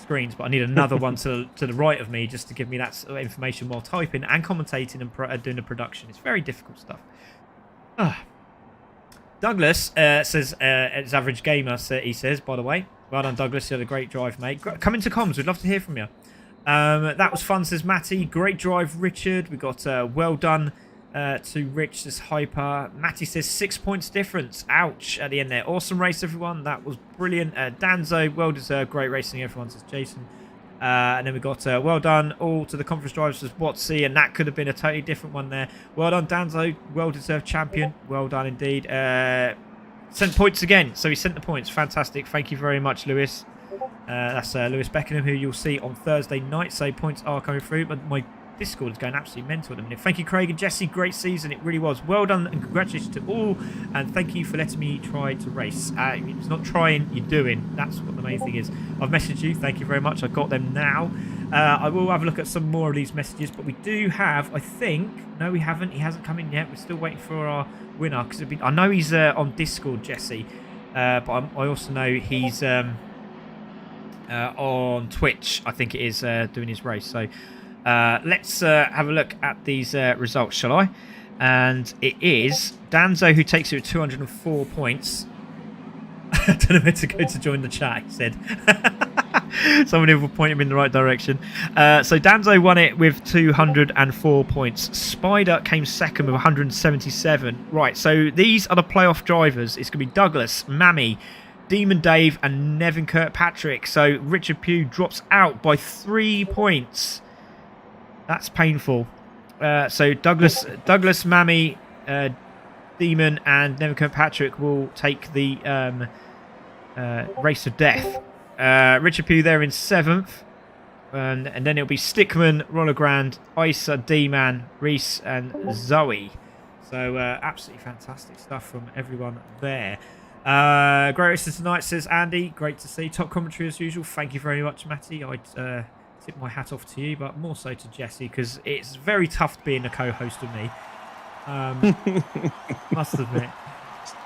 screens, but I need another one to the right of me just to give me that sort of information while typing and commentating and doing the production. It's very difficult stuff. Douglas says it's average gamer. He says, by the way, well done, Douglas. You had a great drive, mate. Come into comms. We'd love to hear from you. That was fun, says Matty. Great drive, Richard. We got well done to Rich, says Hyper. Matty says 6 points difference. Ouch at the end there. Awesome race, everyone. That was brilliant. Danzo, well deserved. Great racing, everyone, says Jason. And then we got well done all to the conference drivers, says Watsy, and that could have been a totally different one there. Well done, Danzo. Well deserved champion. Well done indeed. Sent points again. So he sent the points. Fantastic. Thank you very much, Lewis. That's Lewis Beckenham, who you'll see on Thursday night. So points are coming through. But my Discord is going absolutely mental at the minute. Thank you, Craig and Jesse. Great season. It really was. Well done and congratulations to all. And thank you for letting me try to race. It's not trying, you're doing. That's what the main thing is. I've messaged you. Thank you very much. I've got them now. I will have a look at some more of these messages, but we do have, I think, no, we haven't. He hasn't come in yet. We're still waiting for our winner. Because I know he's on Discord, Jesse. But I also know he's on Twitch, I think it is, doing his race. So let's have a look at these results, shall I? And it is Danzo who takes it with 204 points. I don't know where to go to join the chat, he said. Somebody will point him in the right direction. So Danzo won it with 204 points. Spider came second with 177. Right, so these are the playoff drivers. It's going to be Douglas, Mammy, Demon Dave, and Nevin Kirkpatrick. So Richard Pugh drops out by 3 points. That's painful. So Douglas, Mammy, Demon, and Nevin Kirkpatrick will take the race of death. Richard Pugh there in 7th. And then it'll be Stickman, Roller Grand, Isa, D-Man, Reese, and Zoe. So absolutely fantastic stuff from everyone there. Great races tonight, says Andy. Great to see. Top commentary as usual. Thank you very much, Matty. I'd tip my hat off to you, but more so to Jesse, because it's very tough being a co-host of me. Must admit.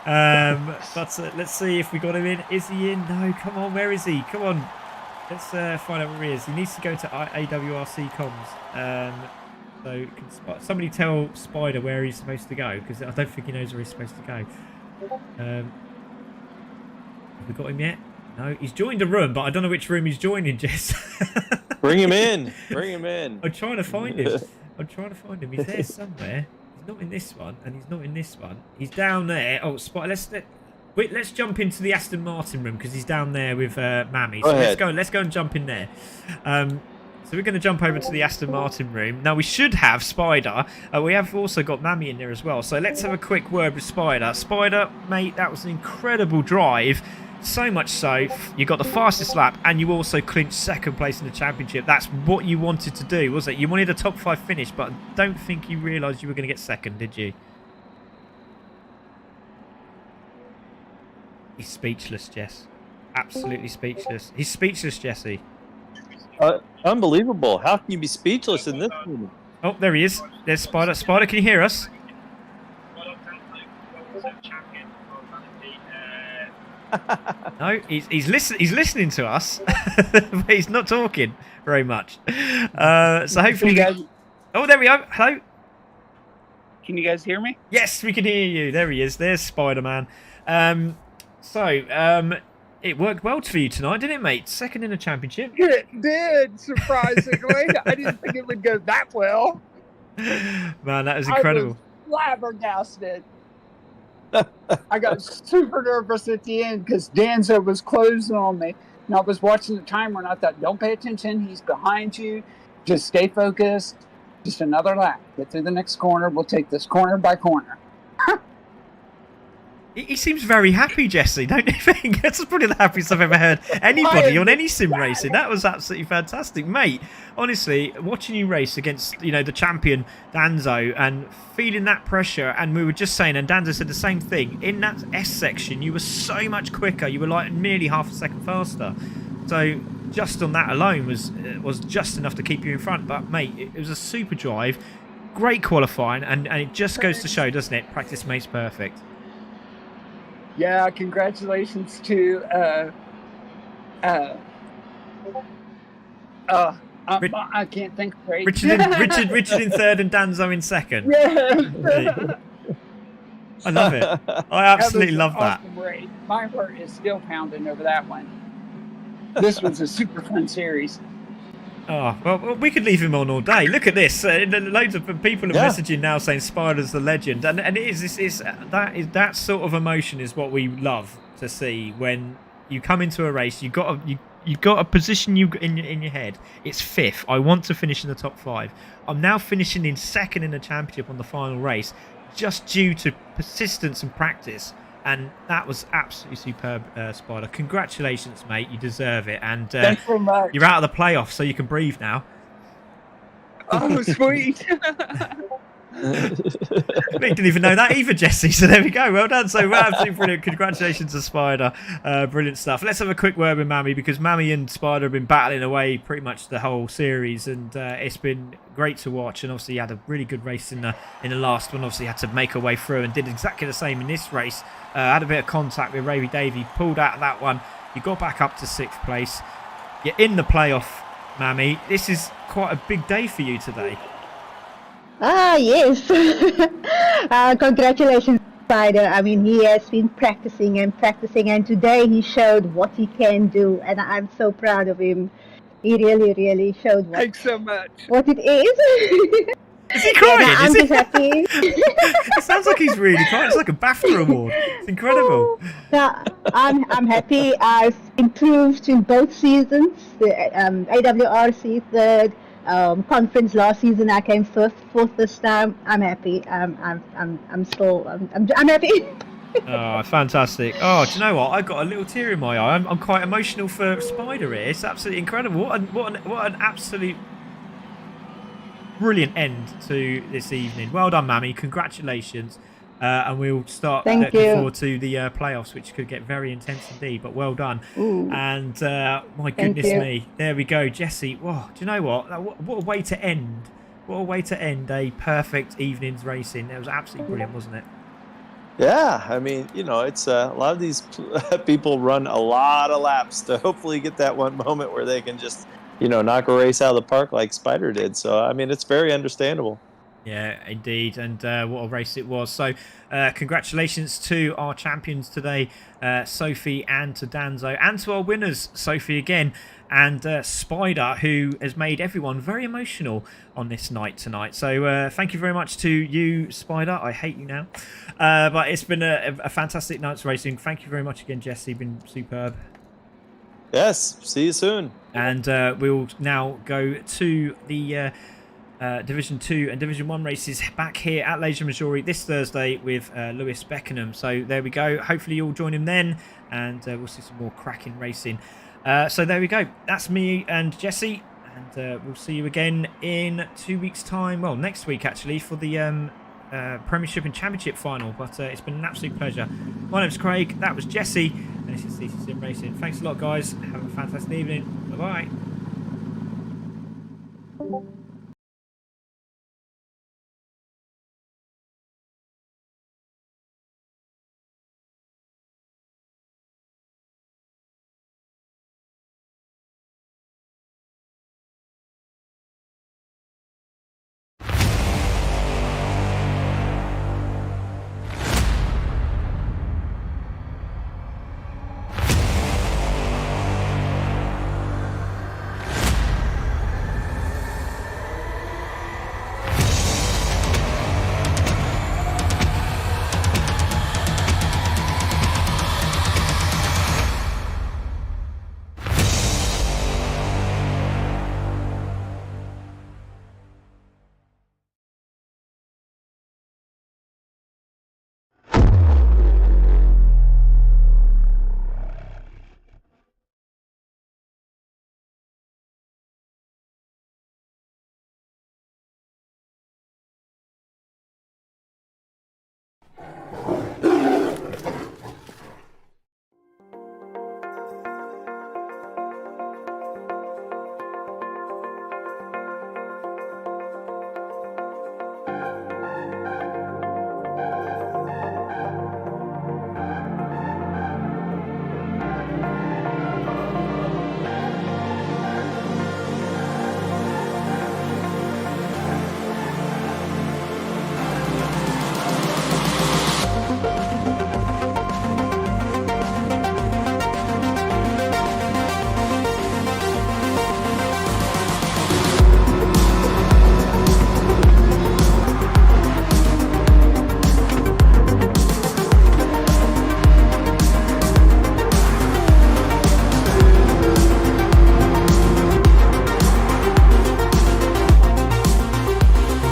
But let's see if we got him in. Is he in? No, come on, where is he? Come on. Let's find out where he is. He needs to go to AWRC comms. So can somebody tell Spider where he's supposed to go, because I don't think he knows where he's supposed to go. Have we got him yet? No, he's joined a room, but I don't know which room he's joining, Jess. Bring him in. Bring him in. I'm trying to find him. He's there somewhere. He's not in this one, and he's not in this one. He's down there. Oh, Spot. Let's jump into the Aston Martin room, because he's down there with Mammy. So let's go and jump in there. So we're going to jump over to the Aston Martin room. Now, we should have Spider. We have also got Mammy in there as well. So let's have a quick word with Spider. Spider, mate, that was an incredible drive. So much so, you got the fastest lap, and you also clinched second place in the championship. That's what you wanted to do, wasn't it? You wanted a top 5 finish, but I don't think you realised you were going to get second, did you? He's speechless, Jess. Absolutely speechless. He's speechless, Jesse. Unbelievable. How can you be speechless in this moment? Oh, there he is. There's Spider. Spider, can you hear us? No, he's listening to us, but he's not talking very much. So hopefully, you guys. Oh, there we are. Hello. Can you guys hear me? Yes, we can hear you. There he is. There's Spider-Man. It worked well for you tonight, didn't it, mate? Second in the championship. It did, surprisingly. I didn't think it would go that well. Man, that was incredible. I was flabbergasted. I got super nervous at the end because Danzo was closing on me. And I was watching the timer and I thought, don't pay attention. He's behind you. Just stay focused. Just another lap. Get through the next corner. We'll take this corner by corner. He seems very happy, Jesse, don't you think? That's probably the happiest I've ever heard anybody on any sim racing. That was absolutely fantastic, mate. Honestly, watching you race against, the champion Danzo and feeling that pressure, and we were just saying, and Danzo said the same thing, in that S section, you were so much quicker. You were like nearly half a second faster. So just on that alone was just enough to keep you in front. But, mate, it was a super drive, great qualifying, and it just goes to show, doesn't it? Practice makes perfect. Yeah, congratulations to I can't think straight. Richard in third and Danzo in second. Yeah. I love it. I absolutely love that. Awesome race. My heart is still pounding over that one. This was a super fun series. Oh, well, we could leave him on all day. Look at this. Loads of people are messaging now saying Spider's the legend. And it is that sort of emotion is what we love to see when you come into a race. You've got a position in your head. It's 5th. I want to finish in the top 5. I'm now finishing in 2nd in the championship on the final race just due to persistence and practice. And that was absolutely superb, Spider. Congratulations, mate. You deserve it. And thanks so much. You're out of the playoffs, so you can breathe now. Oh, sweet. We didn't even know that either, Jesse. So there we go. Well done. So absolutely brilliant. Congratulations to Spider. Brilliant stuff. Let's have a quick word with Mammy, because Mammy and Spider have been battling away pretty much the whole series, and it's been great to watch. And obviously, you had a really good race in the last one. Obviously, had to make her way through and did exactly the same in this race. Had a bit of contact with Ravy Davey, pulled out that one. You got back up to 6th place. You're in the playoff, Mammy. This is quite a big day for you today. Ah, yes. Congratulations, Spider. I mean, he has been practicing, and today he showed what he can do, and I'm so proud of him. He really, really showed Thanks so much. what it is. Is he crying? Yeah, I'm Is he? just happy. It sounds like he's really crying. It's like a BAFTA award. It's incredible. No, I'm happy. I've improved in both seasons. The AWRC third, conference last season I came fourth this time. I'm happy. I'm happy. Oh, fantastic. Oh, do you know what? I got a little tear in my eye. I'm quite emotional for Spider here. It's absolutely incredible. What an absolute brilliant end to this evening. Well done, Mammy. Congratulations. And we'll start looking forward to the playoffs, which could get very intense indeed. But well done. Ooh. And my goodness me, there we go, Jesse. Whoa, do you know what? What a way to end! What a way to end a perfect evening's racing. It was absolutely brilliant, wasn't it? Yeah, I mean, it's a lot of these people run a lot of laps to hopefully get that one moment where they can just, knock a race out of the park like Spider did. So, I mean, it's very understandable. Yeah, indeed, and what a race it was. So congratulations to our champions today, Sophie, and to Danzo, and to our winners, Sophie again, and Spider, who has made everyone very emotional on this night tonight. So thank you very much to you, Spider. I hate you now. But it's been a fantastic night's racing. Thank you very much again, Jesse. Been superb. Yes, see you soon. And we'll now go to the Division 2 and Division 1 races back here at Leisure Missouri this Thursday with Lewis Beckenham. So there we go. Hopefully you'll join him then, and we'll see some more cracking racing. So there we go. That's me and Jesse, and we'll see you again in 2 weeks' time. Well, next week actually, for the Premiership and Championship final. But it's been an absolute pleasure. My name's Craig. That was Jesse, and this is CC Sim Racing. Thanks a lot, guys. Have a fantastic evening. Bye bye.